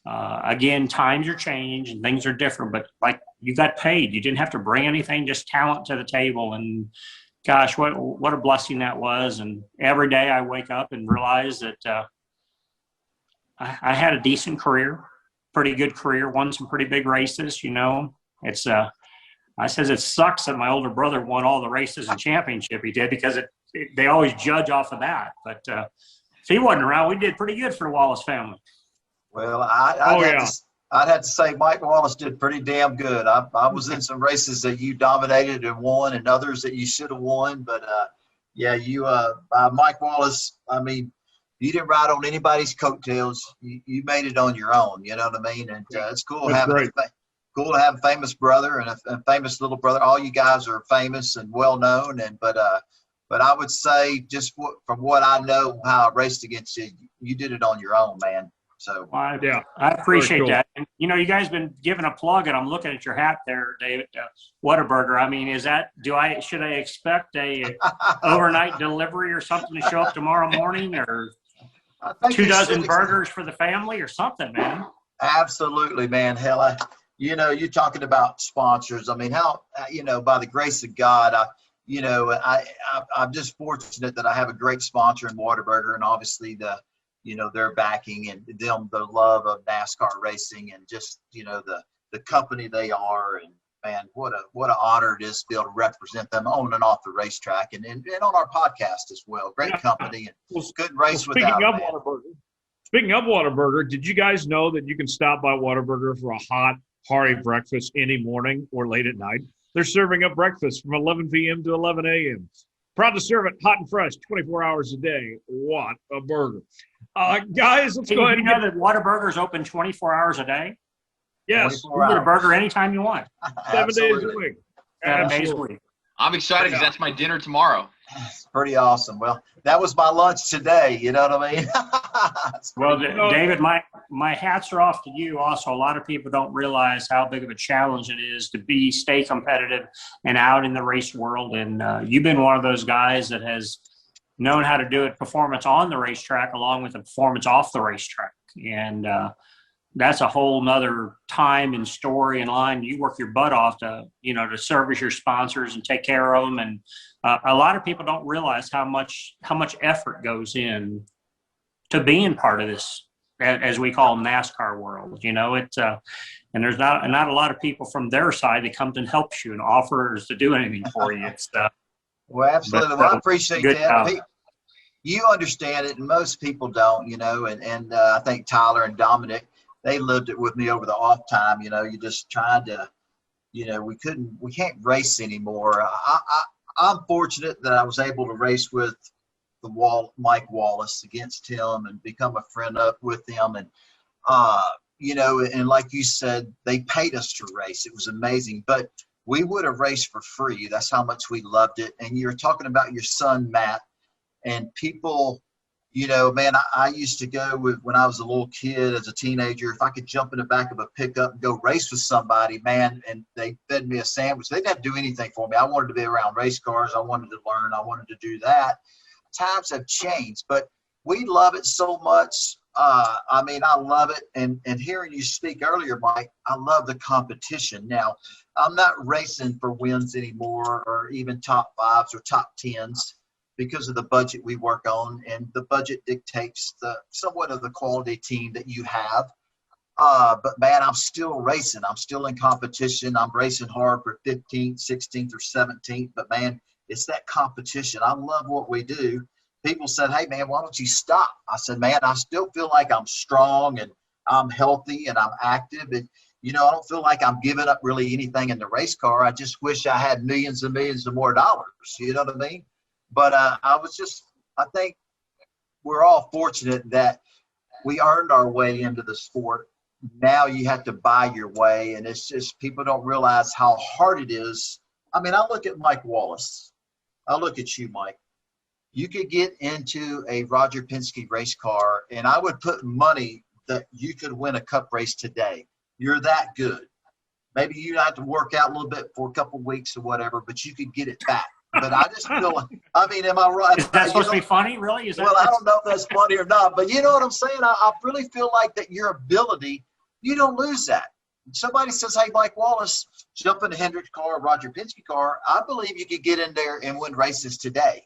Again, times are changed and things are different, but like, you got paid. You didn't have to bring anything, just talent to the table. And gosh, what a blessing that was. And every day I wake up and realize that I had a decent career, pretty good career, won some pretty big races. It's I says it sucks that my older brother won all the races and championship he did, because they always judge off of that. But if he wasn't around, we did pretty good for the Wallace family. Well, I'd have to say Mike Wallace did pretty damn good. I was in some races that you dominated and won, and others that you should have won. But Mike Wallace, I mean, you didn't ride on anybody's coattails. You made it on your own. You know what I mean? And it's cool to have a famous brother and a famous little brother. All you guys are famous and well known. But I would say, just from what I know, how I raced against you, you did it on your own, man. So I appreciate that. And you guys been giving a plug, and I'm looking at your hat there, David. Whataburger. I mean, should I expect a overnight delivery or something to show up tomorrow morning, or 24 burgers for the family or something, man? Absolutely, man. Hell, you're talking about sponsors. I mean, how, by the grace of God, I'm just fortunate that I have a great sponsor in Whataburger, and obviously their backing and the love of NASCAR racing, and just, the company they are. And man, what an honor it is to be able to represent them on and off the racetrack, and on our podcast as well. Great company, and couldn't race without it. Speaking of Whataburger, did you guys know that you can stop by Whataburger for a hot, hearty breakfast any morning or late at night? They're serving up breakfast from 11 p.m. to 11 a.m. Proud to serve it hot and fresh 24 hours a day. What a burger. Guys, let's go ahead. You know that Whataburger's open 24 hours a day? Yes. You get a burger anytime you want. 7 days a week. 7 days a week. I'm excited because that's my dinner tomorrow. It's pretty awesome. Well, that was my lunch today. You know what I mean? Well, David, my hats are off to you. Also, a lot of people don't realize how big of a challenge it is to stay competitive and out in the race world. And you've been one of those guys that has known how to do it, performance on the racetrack along with the performance off the racetrack. And that's a whole nother time and story and line. You work your butt off to service your sponsors and take care of them. And a lot of people don't realize how much effort goes in to being part of this, as we call NASCAR world. And there's not a lot of people from their side that comes and helps you and offers to do anything for you. It's well, absolutely. Well, I appreciate that. You understand it, and most people don't. And I think Tyler and Dominic, they lived it with me over the off time. You just trying to, we can't race anymore. I'm fortunate that I was able to race with Mike Wallace against him and become a friend up with him. And, and like you said, they paid us to race. It was amazing, but we would have raced for free. That's how much we loved it. And you're talking about your son, Matt, and people, man, I used to go when I was a little kid as a teenager, if I could jump in the back of a pickup and go race with somebody, man, and they fed me a sandwich. They didn't have to do anything for me. I wanted to be around race cars. I wanted to learn. I wanted to do that. Times have changed, but we love it so much. I mean, I love it. And hearing you speak earlier, Mike, I love the competition. Now, I'm not racing for wins anymore or even top fives or top tens because of the budget we work on. And the budget dictates somewhat of the quality team that you have. But, man, I'm still racing. I'm still in competition. I'm racing hard for 15th, 16th, or 17th. But, man, it's that competition. I love what we do. People said, hey, man, why don't you stop? I said, man, I still feel like I'm strong and I'm healthy and I'm active. And, I don't feel like I'm giving up really anything in the race car. I just wish I had millions and millions of more dollars. You know what I mean? But I think we're all fortunate that we earned our way into the sport. Now you have to buy your way. And it's just people don't realize how hard it is. I mean, I look at Mike Wallace. I look at you, Mike. You could get into a Roger Penske race car, and I would put money that you could win a cup race today. You're that good. Maybe you have to work out a little bit for a couple of weeks or whatever, but you could get it back. But I just feel like, I mean, am I right? Is that supposed to be funny, really? I don't know if that's funny or not, but you know what I'm saying? I really feel like that your ability, you don't lose that. Somebody says, hey, Mike Wallace, jump in a Hendrick car, Roger Penske car. I believe you could get in there and win races today.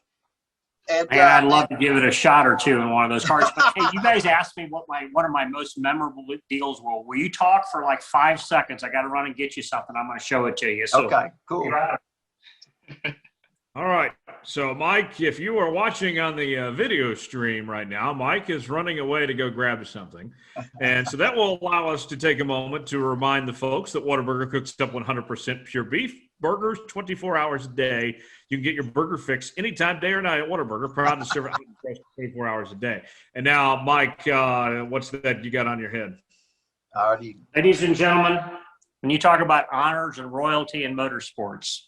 And I'd love to give it a shot or two in one of those cars. But hey, you guys asked me what one of my most memorable deals were. Will you talk for like 5 seconds? I got to run and get you something. I'm going to show it to you. So, okay, cool. All right. So, Mike, if you are watching on the video stream right now, Mike is running away to go grab something. And so that will allow us to take a moment to remind the folks that Whataburger cooks up 100% pure beef burgers 24 hours a day. You can get your burger fix anytime, day or night at Whataburger. Proud to serve it 24 hours a day. And now, Mike, what's that you got on your head? Ladies and gentlemen, when you talk about honors and royalty in motorsports,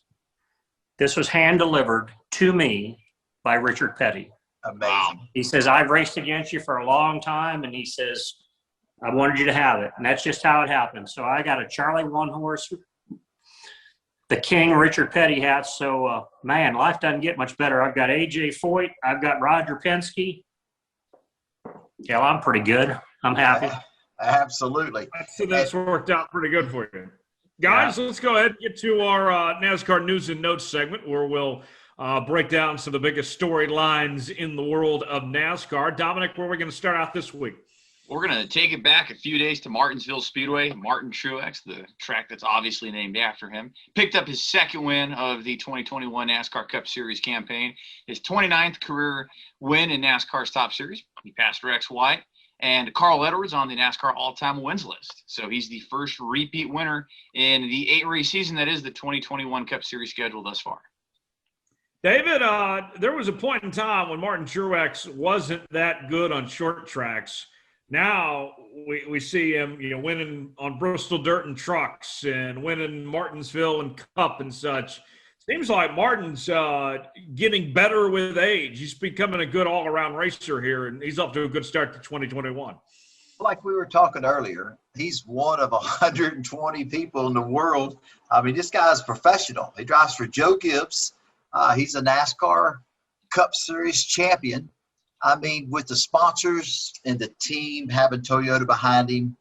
this was hand-delivered to me by Richard Petty. Amazing. He says, I've raced against you for a long time, and he says, I wanted you to have it. And that's just how it happened. So I got a Charlie one-horse, the King Richard Petty hat. So, man, life doesn't get much better. I've got A.J. Foyt. I've got Roger Penske. Yeah, well, I'm pretty good. I'm happy. Absolutely. So that's worked out pretty good for you. Guys, Let's go ahead and get to our NASCAR News and Notes segment where we'll break down some of the biggest storylines in the world of NASCAR. Dominic, where are we going to start out this week? We're going to take it back a few days to Martinsville Speedway. Martin Truex, the track that's obviously named after him, picked up his second win of the 2021 NASCAR Cup Series campaign, his 29th career win in NASCAR's Top Series. He passed Rex White and Carl Edwards on the NASCAR all-time wins list. So he's the first repeat winner in the 8-race season that is the 2021 Cup Series schedule thus far. David, there was a point in time when Martin Truex wasn't that good on short tracks. Now we see him, winning on Bristol Dirt and Trucks and winning Martinsville and Cup and such. Seems like Martin's getting better with age. He's becoming a good all-around racer here, and he's off to a good start to 2021. Like we were talking earlier, he's one of 120 people in the world. I mean, this guy's professional. He drives for Joe Gibbs. He's a NASCAR Cup Series champion. I mean, with the sponsors and the team having Toyota behind him,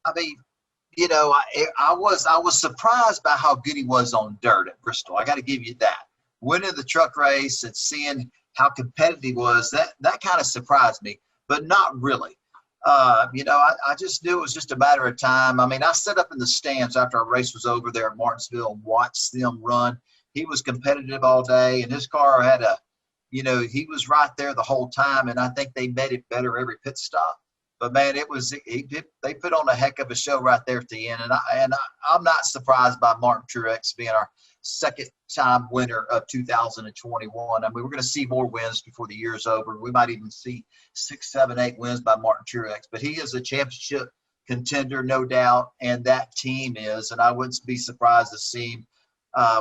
I mean, I was surprised by how good he was on dirt at Bristol. I got to give you that. Winning the truck race and seeing how competitive he was, that kind of surprised me, but not really. I just knew it was just a matter of time. I mean, I sat up in the stands after our race was over there at Martinsville and watched them run. He was competitive all day, and his car had he was right there the whole time, and I think they made it better every pit stop. But, man, they put on a heck of a show right there at the end. And I'm not surprised by Martin Truex being our second-time winner of 2021. I mean, we're going to see more wins before the year's over. We might even see 6, 7, 8 wins by Martin Truex. But he is a championship contender, no doubt, and that team is. And I wouldn't be surprised to see him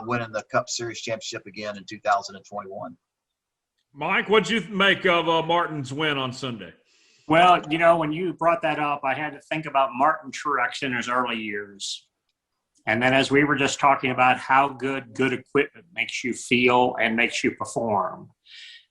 winning the Cup Series championship again in 2021. Mike, what'd you make of Martin's win on Sunday? Well, when you brought that up, I had to think about Martin Truex in his early years. And then as we were just talking about how good equipment makes you feel and makes you perform.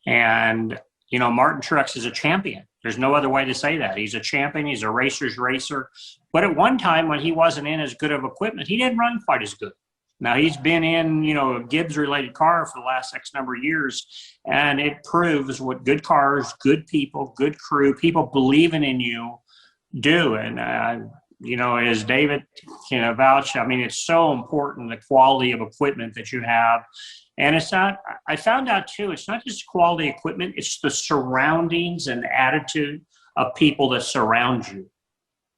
And, Martin Truex is a champion. There's no other way to say that. He's a champion. He's a racer's racer. But at one time when he wasn't in as good of equipment, he didn't run quite as good. Now he's been in, a Gibbs-related car for the last X number of years, and it proves what good cars, good people, good crew, people believing in you do. And, as David can vouch, it's so important, the quality of equipment that you have. And it's not, I found out too, it's not just quality equipment, it's the surroundings and attitude of people that surround you.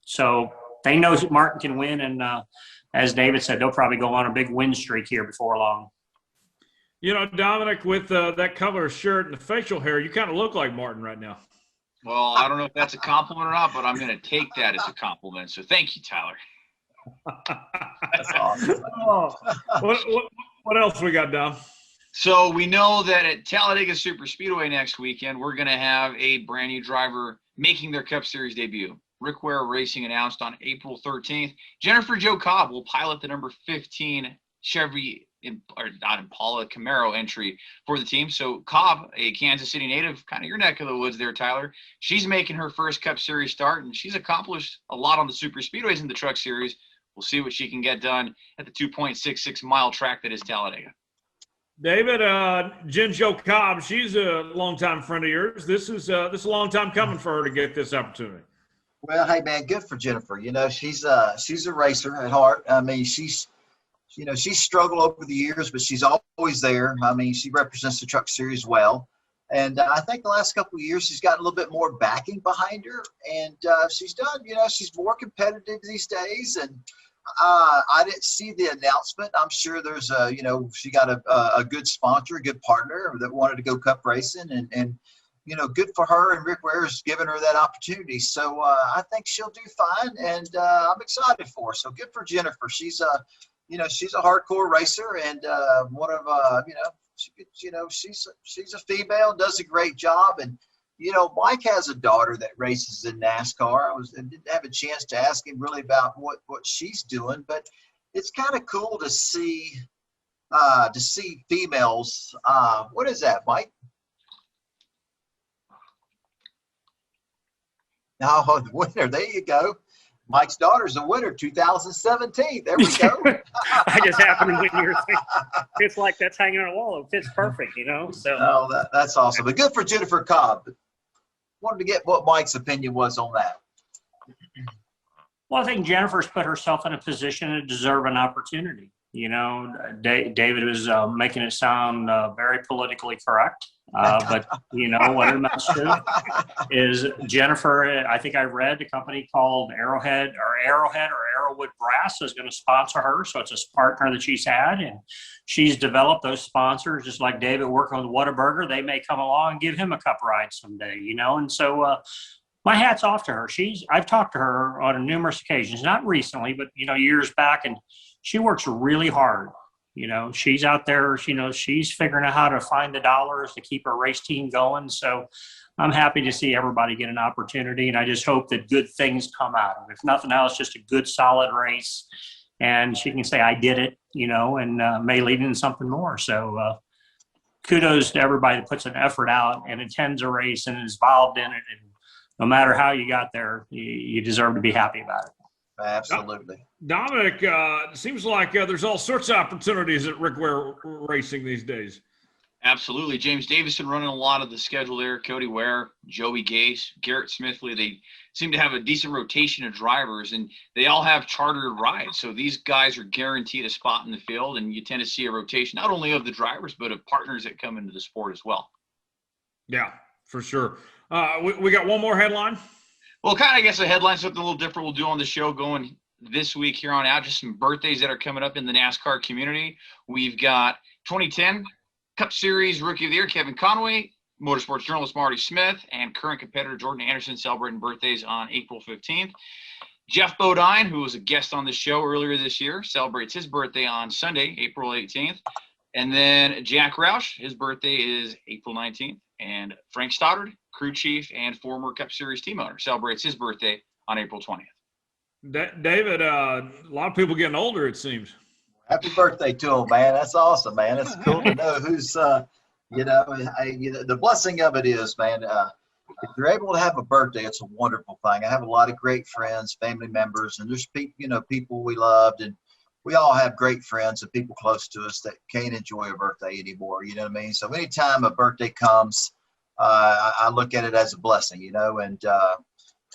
So they know that Martin can win, and as David said, they'll probably go on a big win streak here before long. Dominic, with that color shirt and the facial hair, you kind of look like Martin right now. Well, I don't know if that's a compliment or not, but I'm going to take that as a compliment. So thank you, Tyler. That's awesome. What else we got, Dom? So we know that at Talladega Super Speedway next weekend, we're going to have a brand new driver making their Cup Series debut. Rick Ware Racing announced on April 13th. Jo Cobb will pilot the number 15 Chevy Impala Camaro entry for the team. So Cobb, a Kansas City native, kind of your neck of the woods there, Tyler. She's making her first Cup Series start, and she's accomplished a lot on the Super Speedways in the Truck Series. We'll see what she can get done at the 2.66 mile track that is Talladega. David, Jo Cobb, she's a longtime friend of yours. This is a long time coming for her to get this opportunity. Well, hey man, good for Jennifer. She's a racer at heart. She's struggled over the years, but she's always there. She represents the Truck Series well. And I think the last couple of years, she's got a little bit more backing behind her. And she's done, she's more competitive these days. And I didn't see the announcement. I'm sure there's she got a good sponsor, a good partner that wanted to go Cup racing. And good for her. And Rick Ware's given her that opportunity. So I think she'll do fine. And I'm excited for her. So good for Jennifer. She's she's a hardcore racer, and one of she's a female, does a great job. And Mike has a daughter that races in NASCAR. I didn't have a chance to ask him really about what she's doing, but it's kind of cool to see females. What is that, Mike? Oh, the winner. There you go. Mike's daughter's a winner, 2017. There we go. I just happened to win your thing. It's like that's hanging on a wall. It fits perfect, So. Oh, that's awesome. But good for Jennifer Cobb. Wanted to get what Mike's opinion was on that. Well, I think Jennifer's put herself in a position to deserve an opportunity. David was making it sound very politically correct. But what it amounts to is Jennifer, I think I read a company called Arrowhead or Arrowwood Brass is going to sponsor her. So it's a partner that she's had, and she's developed those sponsors, just like David working with Whataburger. They may come along and give him a cup ride someday, and so my hat's off to her. I've talked to her on numerous occasions, not recently, but years back, and she works really hard. She's out there, she's figuring out how to find the dollars to keep her race team going. So I'm happy to see everybody get an opportunity, and I just hope that good things come out of it. If nothing else, just a good, solid race. And she can say, I did it, and may lead into something more. So kudos to everybody that puts an effort out and attends a race and is involved in it. And no matter how you got there, you deserve to be happy about it. Absolutely. Dominic, it seems like there's all sorts of opportunities at Rick Ware Racing these days. Absolutely. James Davison running a lot of the schedule there. Cody Ware, Joey Gase, Garrett Smithley. They seem to have a decent rotation of drivers, and they all have chartered rides. So these guys are guaranteed a spot in the field, and you tend to see a rotation not only of the drivers but of partners that come into the sport as well. Yeah, for sure. We got one more headline. Well, kind of, I guess, a headline, something a little different we'll do on the show going this week here on out. Just some birthdays that are coming up in the NASCAR community. We've got 2010 Cup Series Rookie of the Year, Kevin Conway, motorsports journalist Marty Smith, and current competitor Jordan Anderson celebrating birthdays on April 15th. Jeff Bodine, who was a guest on the show earlier this year, celebrates his birthday on Sunday, April 18th. And then Jack Roush, his birthday is April 19th. And Frank Stoddard, crew chief and former Cup Series team owner, celebrates his birthday on April 20th. David, a lot of people getting older, it seems. Happy birthday to him, man. That's awesome, man. It's cool to know who's, the blessing of it is, man, if you're able to have a birthday, it's a wonderful thing. I have a lot of great friends, family members, and there's people, people we loved, and we all have great friends and people close to us that can't enjoy a birthday anymore. You know what I mean? So anytime a birthday comes, I look at it as a blessing, and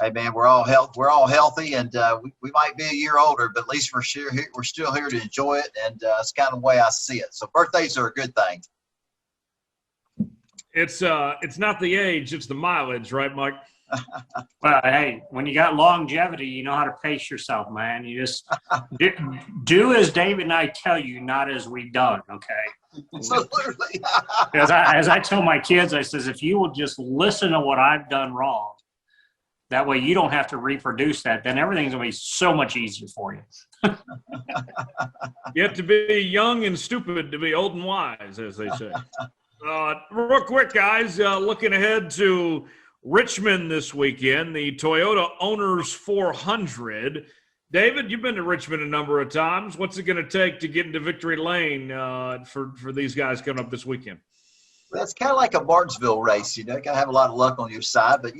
hey man, we're all healthy, and we might be a year older, but at least we're still here to enjoy it, and that's kind of the way I see it. So birthdays are a good thing. It's not the age, it's the mileage, right, Mike? Well, hey, when you got longevity, you know how to pace yourself, man. You just do as David and I tell you, not as we've done, okay? Absolutely. as I tell my kids, I says, if you will just listen to what I've done wrong, that way you don't have to reproduce that, then everything's going to be so much easier for you. You have to be young and stupid to be old and wise, as they say. Real quick, guys, looking ahead to Richmond this weekend, the Toyota Owners 400. David, you've been to Richmond a number of times. What's it going to take to get into victory lane for these guys coming up this weekend? Well, it's kind of like a Martinsville race. You got to have a lot of luck on your side, but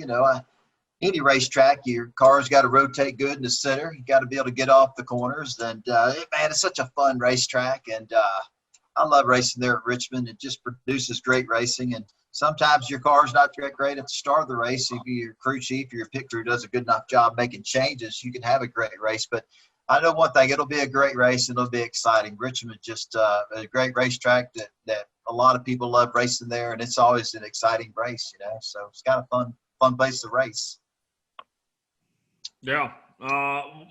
any racetrack, your car's got to rotate good in the center. You got to be able to get off the corners, and man, it's such a fun racetrack, and I love racing there at Richmond. It just produces great racing, and sometimes your car's not great at the start of the race. If your crew chief or your pit crew does a good enough job making changes, you can have a great race. But I know one thing, it'll be a great race, and it'll be exciting. Richmond just a great racetrack that a lot of people love racing there, and it's always an exciting race, so it's kind of fun place to race. Yeah.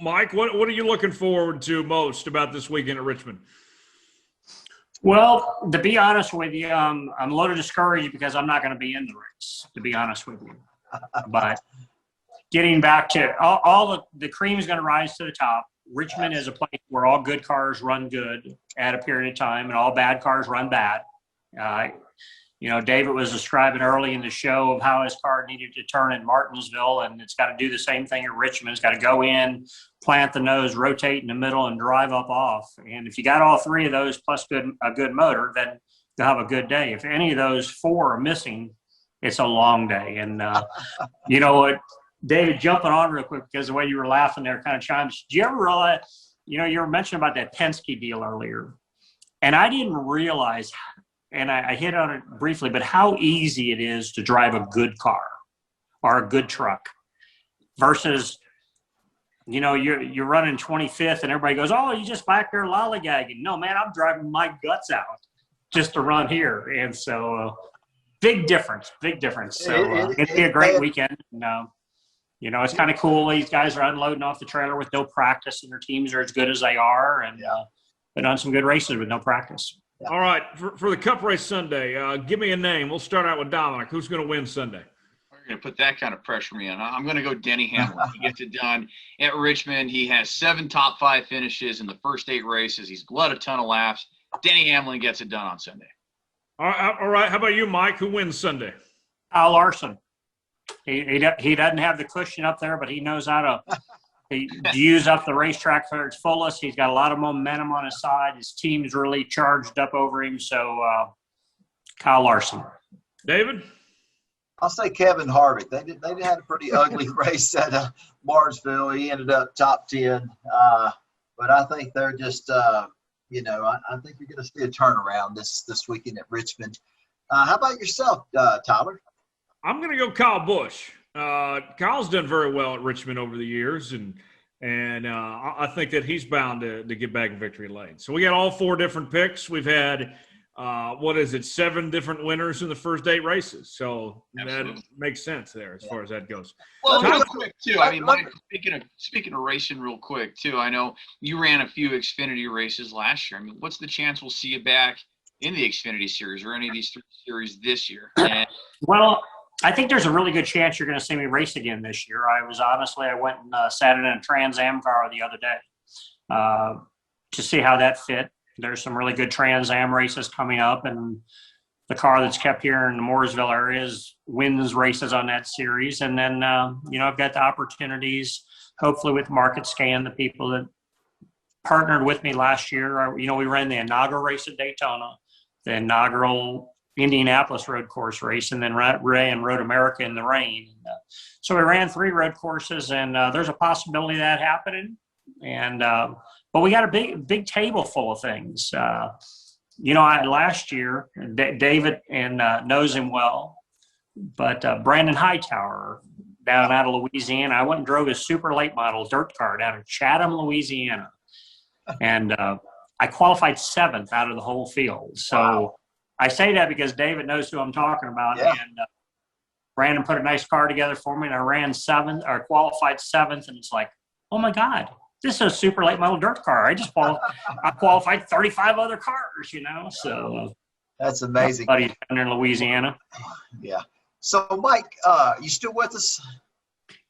Mike, what are you looking forward to most about this weekend at Richmond? Well, to be honest with you, I'm a little discouraged because I'm not going to be in the race, to be honest with you. But getting back to all the cream is going to rise to the top. Richmond is a place where all good cars run good at a period of time, and all bad cars run bad. David was describing early in the show of how his car needed to turn in Martinsville, and it's got to do the same thing at Richmond. It's got to go in, plant the nose, rotate in the middle, and drive up off. And if you got all three of those plus a good motor, then you'll have a good day. If any of those four are missing, it's a long day. And you know what, David, jumping on real quick because the way you were laughing there kind of chimes. Do you ever realize, you were mentioning about that Penske deal earlier, and I didn't realize – and I hit on it briefly, but how easy it is to drive a good car or a good truck versus, you're running 25th and everybody goes, oh, you just back there lollygagging. No, man, I'm driving my guts out just to run here. And so big difference. So it'll be a great weekend. And, it's kind of cool. These guys are unloading off the trailer with no practice, and their teams are as good as they are. And been on some good races with no practice. All right, for the Cup race Sunday, give me a name. We'll start out with Dominic. Who's going to win Sunday? We're going to put that kind of pressure on me. I'm going to go Denny Hamlin. He gets it done at Richmond. He has 7 top 5 finishes in the first 8 races. He's led a ton of laps. Denny Hamlin gets it done on Sunday. All right. How about you, Mike? Who wins Sunday? Kyle Larson. He doesn't have the cushion up there, but he knows how to use up the racetrack for its fullest. He's got a lot of momentum on his side. His team's really charged up over him. So Kyle Larson. David? I'll say Kevin Harvick. They had a pretty ugly race at Martinsville. He ended up top 10. But I think they're just, I think you're going to see a turnaround this weekend at Richmond. How about yourself, Tyler? I'm going to go Kyle Busch. Kyle's done very well at Richmond over the years, and I think that he's bound to get back in victory lane. So we got all 4 different picks. We've had 7 different winners in the first 8 races. So Absolutely. That makes sense there as far as that goes. Well, real quick too. I mean, Mike, speaking of racing, real quick too. I know you ran a few Xfinity races last year. I mean, what's the chance we'll see you back in the Xfinity series or any of these 3 series this year? Well, I think there's a really good chance you're going to see me race again this year. I went and sat in a Trans Am car the other day to see how that fit. There's some really good Trans Am races coming up, and the car that's kept here in the Mooresville area wins races on that series. And then, I've got the opportunities, hopefully with Market Scan, the people that partnered with me last year. We ran the inaugural race at Daytona, the inaugural Indianapolis road course race, and then ran Road America in the rain. So we ran 3 road courses, and there's a possibility of that happening. And but we got a big table full of things. Last year, David knows him well, but Brandon Hightower down out of Louisiana, I went and drove his super late model dirt car down in Chatham, Louisiana, and I qualified 7th out of the whole field. So. Wow. I say that because David knows who I'm talking about, and Brandon put a nice car together for me, and I ran 7th or qualified 7th, and it's like, oh my God, this is a super late model dirt car. I qualified 35 other cars, So that's amazing. Buddy down in Louisiana. Yeah. So Mike, you still with us?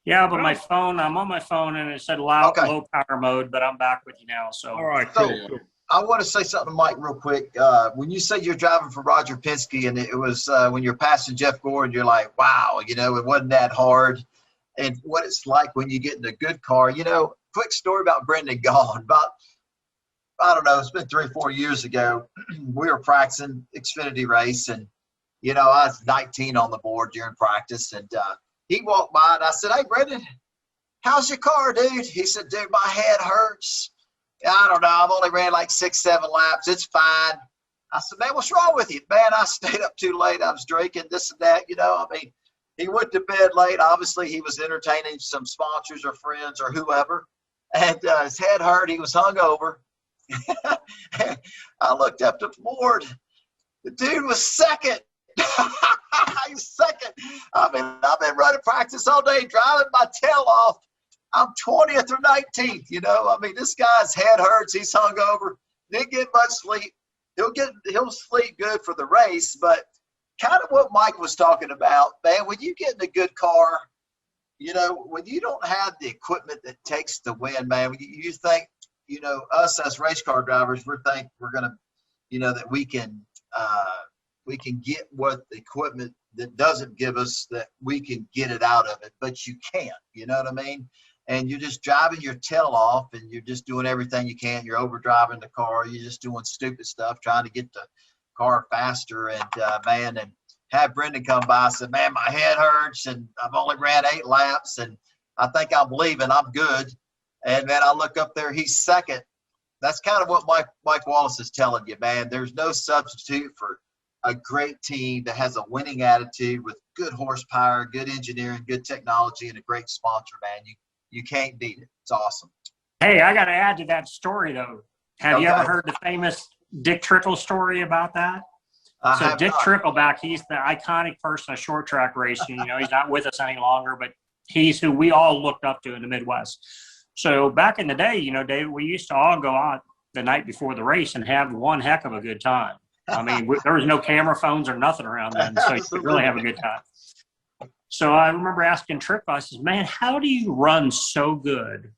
Yeah, but I'm on my phone, and it said low power mode, but I'm back with you now. So all right, cool. I want to say something to Mike real quick. When you said you're driving for Roger Penske, and it was when you're passing Jeff Gordon, you're like, wow, it wasn't that hard. And what it's like when you get in a good car. Quick story about Brendan Gaughan. I don't know, it's been 3 or 4 years ago. We were practicing Xfinity race, and, I was 19 on the board during practice. And he walked by, and I said, hey, Brendan, how's your car, dude? He said, dude, my head hurts. I don't know. I've only ran like 6-7 laps. It's fine. I said, man, what's wrong with you? Man, I stayed up too late. I was drinking this and that. He went to bed late. Obviously, he was entertaining some sponsors or friends or whoever. And his head hurt. He was hungover. I looked up the board. The dude was second. He's second. I've been running practice all day, driving my tail off. I'm 20th or 19th, this guy's head hurts. He's hungover. Didn't get much sleep. He'll sleep good for the race, but kind of what Mike was talking about, man, when you get in a good car, when you don't have the equipment that takes the win, man, when you think, us as race car drivers, we're going to, that we can get what the equipment that doesn't give us, that we can get it out of it, but you can't, you know what I mean? And you're just driving your tail off, and you're just doing everything you can. You're overdriving the car. You're just doing stupid stuff, trying to get the car faster. And, and have Brendan come by and said, man, my head hurts, and I've only ran 8 laps, and I think I'm leaving. I'm good. And then I look up there, he's second. That's kind of what Mike Wallace is telling you, man. There's no substitute for a great team that has a winning attitude with good horsepower, good engineering, good technology, and a great sponsor, man. You can't beat it. It's awesome. Hey, I got to add to that story, though. Have you ever heard the famous Dick Trickle story about that? So Dick Trickleback, he's the iconic person of short track racing. He's not with us any longer, but he's who we all looked up to in the Midwest. So back in the day, David, we used to all go out the night before the race and have one heck of a good time. There was no camera phones or nothing around then, so you could really have a good time. So I remember asking Trick, I says, man, how do you run so good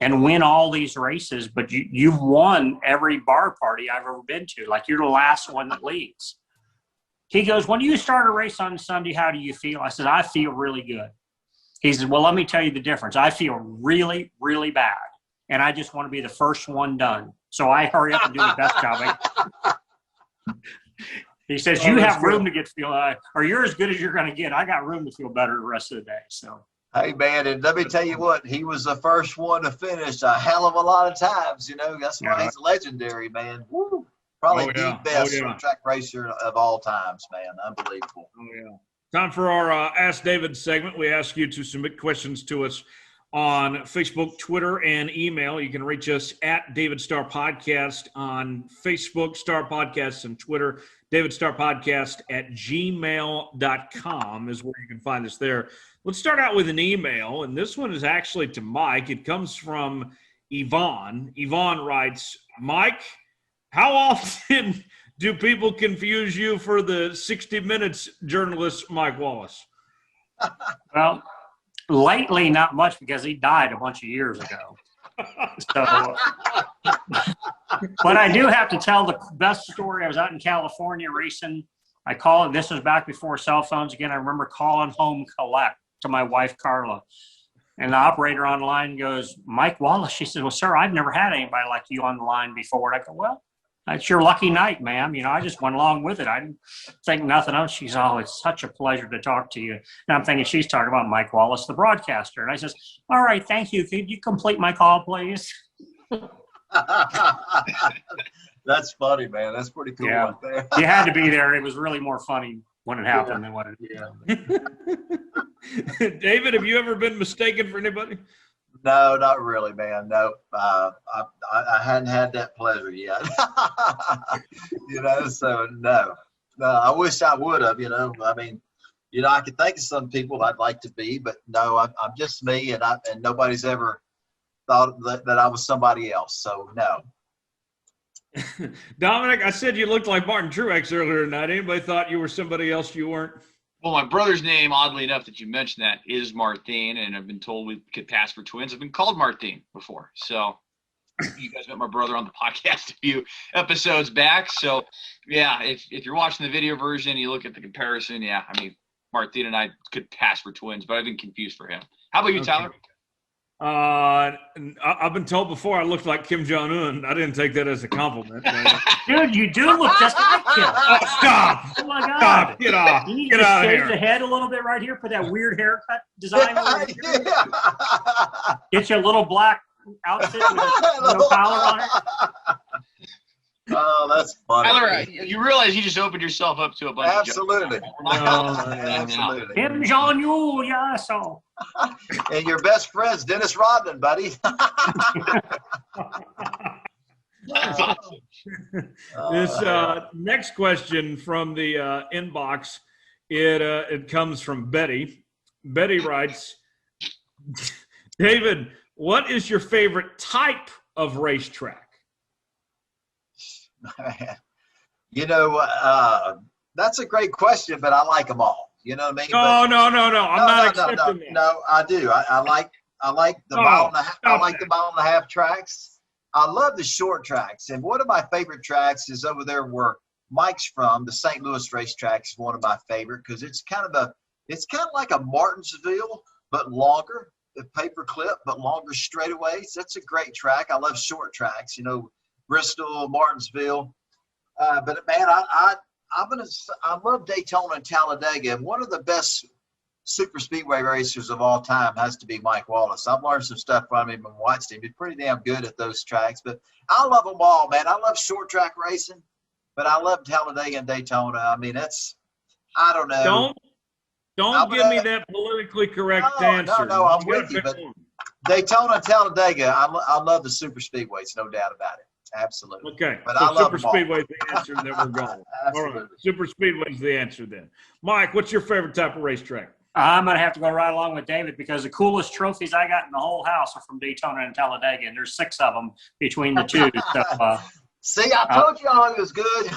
and win all these races, but you've won every bar party I've ever been to? Like, you're the last one that leads. He goes, when you start a race on Sunday, how do you feel? I said, I feel really good. He says, well, let me tell you the difference. I feel really, really bad, and I just want to be the first one done. So I hurry up and do the best job. He says, you have room to get or you're as good as you're going to get. I got room to feel better the rest of the day. So, hey, man, and let me tell you what, he was the first one to finish a hell of a lot of times. That's why he's legendary, man. Woo. Probably the best short track racer of all times, man. Unbelievable. Oh, yeah. Time for our Ask David segment. We ask you to submit questions to us on Facebook, Twitter, and email. You can reach us at David Starr Podcast on Facebook, Starr Podcast, and Twitter. David Starr Podcast at gmail.com is where you can find us there. Let's start out with an email, and this one is actually to Mike. It comes from Yvonne. Yvonne writes, Mike, how often do people confuse you for the 60 Minutes journalist Mike Wallace? Well, lately, not much, because he died a bunch of years ago. So, but I do have to tell the best story. I was out in California racing. This was back before cell phones again. I remember calling home collect to my wife, Carla. And the operator online goes, Mike Wallace. She said, well, sir, I've never had anybody like you on the line before. And I go, well, It's your lucky night, ma'am. I just went along with it. I didn't think nothing of it. She's, oh, it's such a pleasure to talk to you. And I'm thinking she's talking about Mike Wallace, the broadcaster. And I says, all right, thank you. Could you complete my call, please? That's funny, man. That's pretty cool right there. You had to be there. It was really more funny when it happened than what it David, have you ever been mistaken for anybody? No, not really, man. No, I hadn't had that pleasure yet. So no. I wish I would have. I mean, I could think of some people I'd like to be, but no, I'm just me, and nobody's ever thought that I was somebody else. So no. Dominic, I said you looked like Martin Truex earlier tonight. Anybody thought you were somebody else you weren't? Well, my brother's name, oddly enough, that you mentioned that is Martin, and I've been told we could pass for twins. I've been called Martin before. So you guys met my brother on the podcast a few episodes back. So, yeah, if you're watching the video version, you look at the comparison, yeah, I mean, Martin and I could pass for twins, but I've been confused for him. How about you, Tyler? I've been told before I looked like Kim Jong-un. I didn't take that as a compliment. Dude, you do look just like Kim. Oh, stop. Oh, my God. Stop. Get off. You need Get to out of shave here. the head a little bit right here. Put that weird haircut design over here. Yeah. Get you a little black outfit with no collar on it. Oh, that's funny. Tyler, you realize you just opened yourself up to a bunch Absolutely. of jokes. Absolutely. Kim Jong-un, yeah, so. And your best friend's Dennis Rodman, buddy. That's awesome. This next question from the inbox, it comes from Betty. Betty writes, David, what is your favorite type of racetrack? That's a great question, but I like them all. You know what I mean? No. I'm not accepting that. No, I do. I like the mile and a half. I like the mile and a half tracks. I love the short tracks. And one of my favorite tracks is over there where Mike's from. The St. Louis racetrack is one of my favorite because it's kind of like a Martinsville, but longer. The paperclip, but longer straightaways. That's a great track. I love short tracks. Bristol, Martinsville. But man, I love Daytona and Talladega. And one of the best super speedway racers of all time has to be Mike Wallace. I've learned some stuff from him and watched him. He's pretty damn good at those tracks. But I love them all, man. I love short track racing, but I love Talladega and Daytona. I mean, I don't know. Don't give me that politically correct answer. No, I'm with you. But Daytona and Talladega, I love the super speedways, no doubt about it. Absolutely. Okay. But so I love Super Speedway's the answer that we're going. All right. Super Speedway's the answer then. Mike, what's your favorite type of racetrack? I'm going to have to go right along with David because the coolest trophies I got in the whole house are from Daytona and Talladega, and there's 6 of them between the two. So, see, I told you all it was good.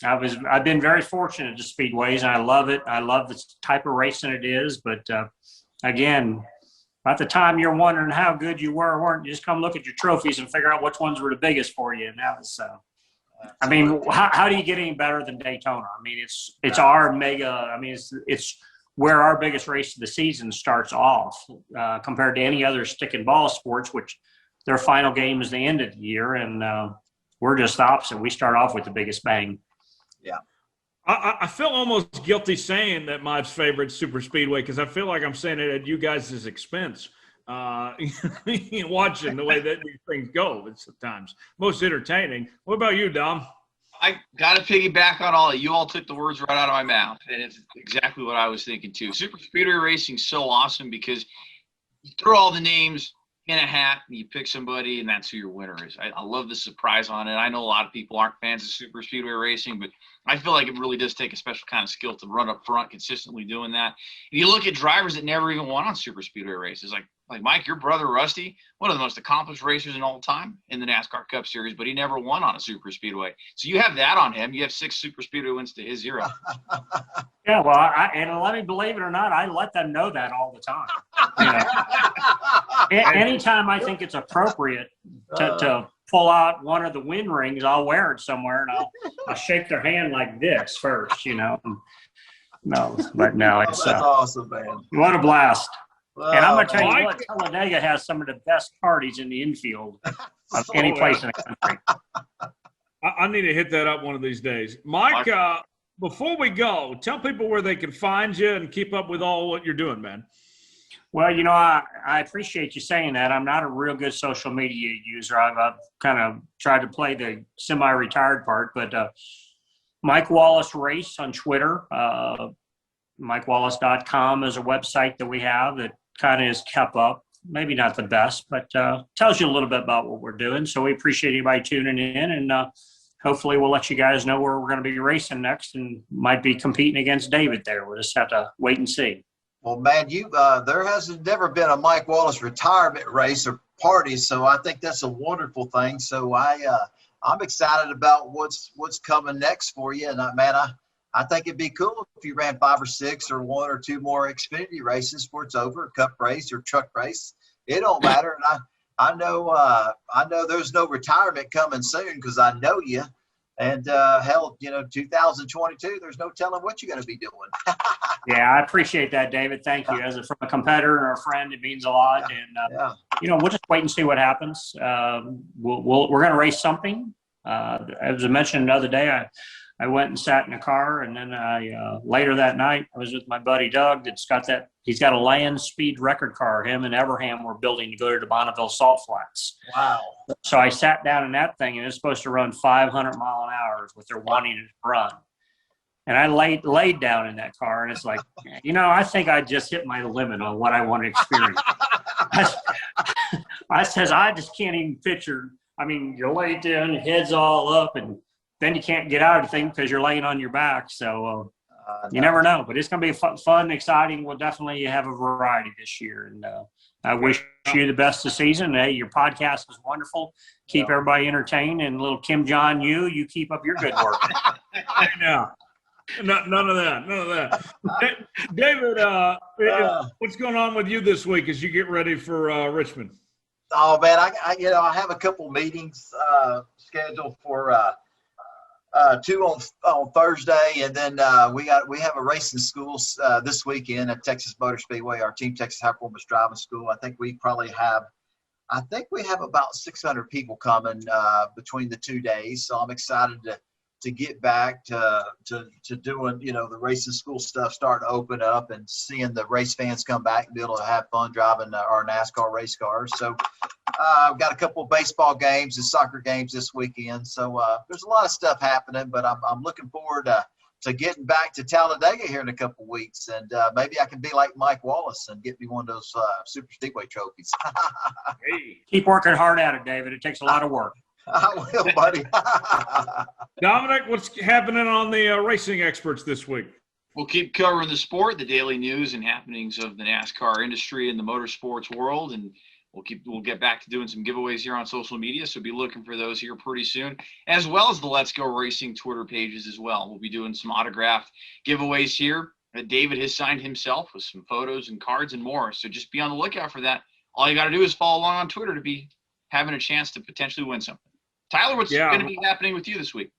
I've been very fortunate to Speedways, and I love it. I love the type of racing it is, but again, at the time you're wondering how good you were or weren't, you just come look at your trophies and figure out which ones were the biggest for you. And that was, I mean, how do you get any better than Daytona? I mean, it's our mega. I mean, it's where our biggest race of the season starts off compared to any other stick and ball sports, which their final game is the end of the year, and we're just the opposite. We start off with the biggest bang. Yeah. I feel almost guilty saying that my favorite super speedway because I feel like I'm saying it at you guys' expense. Watching the way that these things go, it's sometimes most entertaining. What about you, Dom? I got to piggyback on all of you. All took the words right out of my mouth, and it's exactly what I was thinking too. Super speedway racing is so awesome because you throw all the names in a hat and you pick somebody, and that's who your winner is. I love the surprise on it. I know a lot of people aren't fans of super speedway racing, but I feel like it really does take a special kind of skill to run up front consistently doing that. And you look at drivers that never even won on super speedway races, like Mike, your brother Rusty, one of the most accomplished racers in all time in the NASCAR Cup Series, but he never won on a super speedway. So you have that on him. You have 6 super speedway wins to his 0. Yeah, well, and let me believe it or not, I let them know that all the time. Anytime I think it's appropriate to pull out one of the win rings, I'll wear it somewhere and I'll shake their hand like this first, No, but no, it's that's awesome, man. What a blast. And I'm going to tell you Mike? what, Talladega has some of the best parties in the infield of any place in the country. I need to hit that up one of these days. Mike, before we go, tell people where they can find you and keep up with all what you're doing, man. Well, you know, I appreciate you saying that. I'm not a real good social media user. I've kind of tried to play the semi-retired part, but Mike Wallace Race on Twitter. MikeWallace.com is a website that we have that kind of is kept up. Maybe not the best, but tells you a little bit about what we're doing. So we appreciate anybody tuning in, and hopefully we'll let you guys know where we're going to be racing next and might be competing against David there. We'll just have to wait and see. Well, man, there has never been a Mike Wallace retirement race or party, so I think that's a wonderful thing. So I'm excited about what's coming next for you, and I think it'd be cool if you ran 5 or 6 or 1 or 2 more Xfinity races before it's over, a cup race or truck race. It don't matter. And I know there's no retirement coming soon because I know you. And hell, 2022, there's no telling what you're going to be doing. Yeah, I appreciate that, David. Thank you. From a competitor and a friend, it means a lot. And we'll just wait and see what happens. We're going to race something. As I mentioned the other day, I went and sat in a car, and then later that night I was with my buddy Doug. He's got a land speed record car. Him and Everham were building to go to the Bonneville Salt Flats. Wow! So I sat down in that thing, and it's supposed to run 500 mile an hour is what they're wanting it to run. And I laid down in that car, and it's like, I think I just hit my limit on what I want to experience. I just can't even picture. I mean, you're laid down, your head's all up, and then you can't get out of the thing because you're laying on your back. So you never know. But it's going to be fun, exciting. We'll definitely have a variety this year. And I wish you the best this season. Hey, your podcast is wonderful. Keep everybody entertained. And little Kim Jong, you keep up your good work. I know. None of that. David, what's going on with you this week as you get ready for Richmond? Oh, man, I have a couple meetings scheduled for 2 on Thursday, and then we have a racing school this weekend at Texas Motor Speedway, our Team Texas High Performance Driving School. I think we have about 600 people coming between the 2 days, so I'm excited to get back to doing the racing school stuff, starting to open up and seeing the race fans come back and be able to have fun driving our NASCAR race cars. So I've got a couple of baseball games and soccer games this weekend. So there's a lot of stuff happening, but I'm looking forward to getting back to Talladega here in a couple of weeks, and maybe I can be like Mike Wallace and get me one of those Super Speedway trophies. Hey. Keep working hard at it, David. It takes a lot of work. I will, buddy. Dominic, what's happening on the Racing Experts this week? We'll keep covering the sport, the daily news and happenings of the NASCAR industry and the motorsports world, and we'll get back to doing some giveaways here on social media, so be looking for those here pretty soon, as well as the Let's Go Racing Twitter pages as well. We'll be doing some autographed giveaways here that David has signed himself with some photos and cards and more, so just be on the lookout for that. All you got to do is follow along on Twitter to be having a chance to potentially win something. Tyler, what's going to be happening with you this week?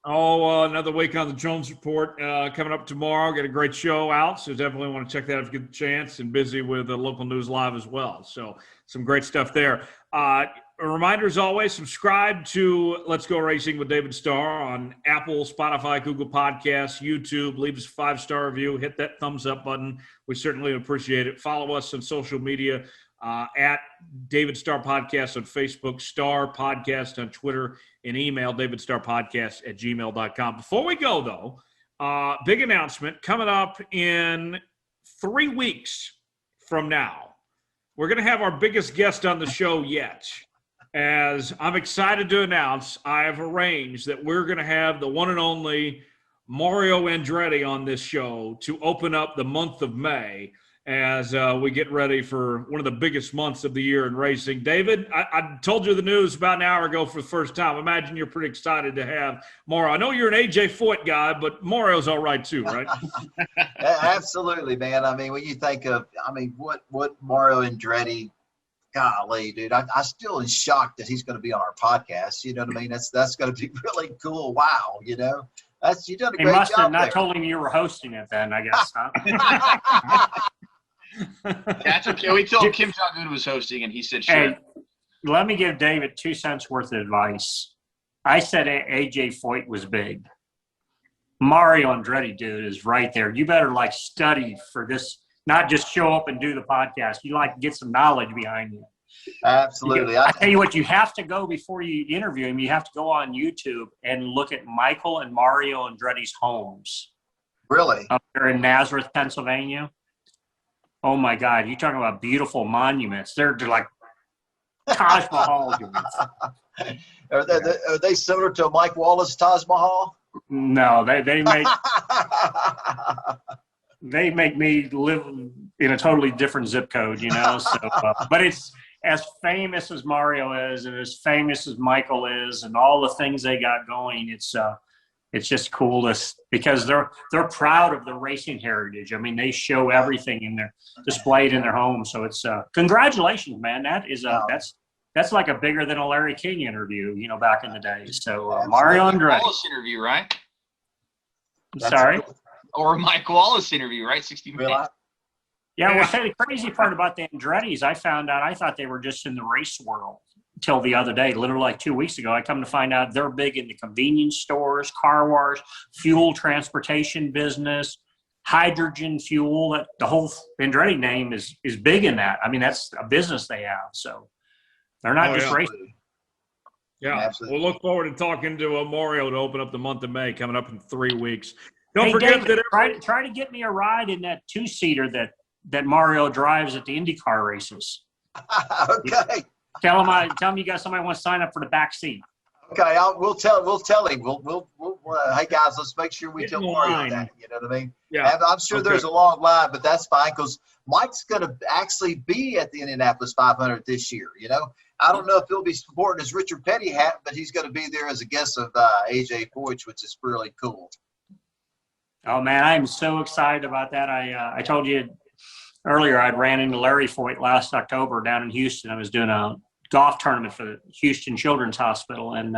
Another week on the Jones Report coming up tomorrow. Got a great show out, so definitely want to check that out if you get the chance, and busy with the local news live as well. So some great stuff there. A reminder, as always, subscribe to Let's Go Racing with David Starr on Apple, Spotify, Google Podcasts, YouTube. Leave us a 5-star review. Hit that thumbs up button. We certainly appreciate it. Follow us on social media. At David Starr Podcast on Facebook, Starr Podcast on Twitter, and email davidstarrpodcast@gmail.com. Before we go, though, big announcement coming up in 3 weeks from now. We're going to have our biggest guest on the show yet. As I'm excited to announce, I have arranged that we're going to have the one and only Mario Andretti on this show to open up the month of May, as we get ready for one of the biggest months of the year in racing. David, I told you the news about an hour ago for the first time. I imagine you're pretty excited to have Mario. I know you're an AJ Foyt guy, but Mario's all right too, right? Absolutely, man. I mean, when you think of, what Mario Andretti, golly, dude, I still am shocked that he's going to be on our podcast. You know what I mean? That's going to be really cool. Wow, you done a great job. He must have not told him you were hosting it then, I guess, huh? That's okay. We told Kim Jong-un was hosting, and he said, sure. Hey, let me give David 2 cents worth of advice. I said AJ Foyt was big. Mario Andretti, dude, is right there. You better study for this, not just show up and do the podcast. You get some knowledge behind you. Absolutely. I tell you what, you have to go before you interview him. You have to go on YouTube and look at Michael and Mario Andretti's homes. Really? Up there in Nazareth, Pennsylvania. Oh my God, you're talking about beautiful monuments. They're like Taj Mahal. Are they similar to Mike Wallace Taj Mahal? No, they make me live in a totally different zip code, So, but it's as famous as Mario is, and as famous as Michael is, and all the things they got going. It's just cool because they're proud of the racing heritage. I mean, they show everything in their displayed in their home. So it's congratulations, man. That is that's like a bigger than a Larry King interview, back in the day. So Mario Andretti Wallace interview, right? Sorry, or Mike Wallace interview, right? 60 minutes. Really? Yeah. Well, the crazy part about the Andrettis, I found out. I thought they were just in the race world until the other day, literally 2 weeks ago. I come to find out they're big in the convenience stores, car wash, fuel transportation business, hydrogen fuel. The whole Andretti name is big in that. I mean, that's a business they have. So they're not just racing. Yeah, absolutely. We'll look forward to talking to Mario to open up the month of May, coming up in 3 weeks. Don't Hey, forget David, that try to get me a ride in that 2-seater that Mario drives at the IndyCar races. Okay. Tell him you got somebody wants to sign up for the back seat. Okay, we'll tell him. We'll hey guys, let's make sure we tell Mario that. You know what I mean? Yeah. And I'm sure there's a long line, but that's fine because Mike's going to actually be at the Indianapolis 500 this year. I don't know if he'll be supporting his Richard Petty hat, but he's going to be there as a guest of AJ Foyt, which is really cool. Oh man, I'm so excited about that. I told you earlier I'd ran into Larry Foyt last October down in Houston. I was doing a golf tournament for the Houston Children's Hospital, and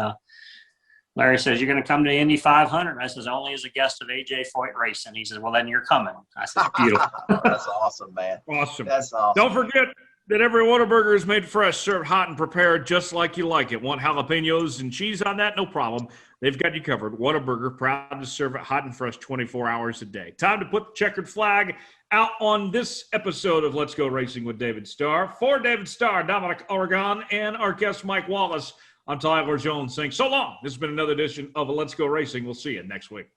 Larry says, "You're going to come to the Indy 500?" I says, "Only as a guest of AJ Foyt Racing." He says, "Well, then you're coming." I said, "Beautiful." That's awesome, man. Awesome. That's awesome. Don't forget that every Whataburger is made fresh, served hot, and prepared just like you like it. Want jalapenos and cheese on that? No problem. They've got you covered. Whataburger, proud to serve it hot and fresh 24 hours a day. Time to put the checkered flag out on this episode of Let's Go Racing with David Starr. For David Starr, Dominic Oregon, and our guest Mike Wallace, I'm Tyler Jones saying so long. This has been another edition of Let's Go Racing. We'll see you next week.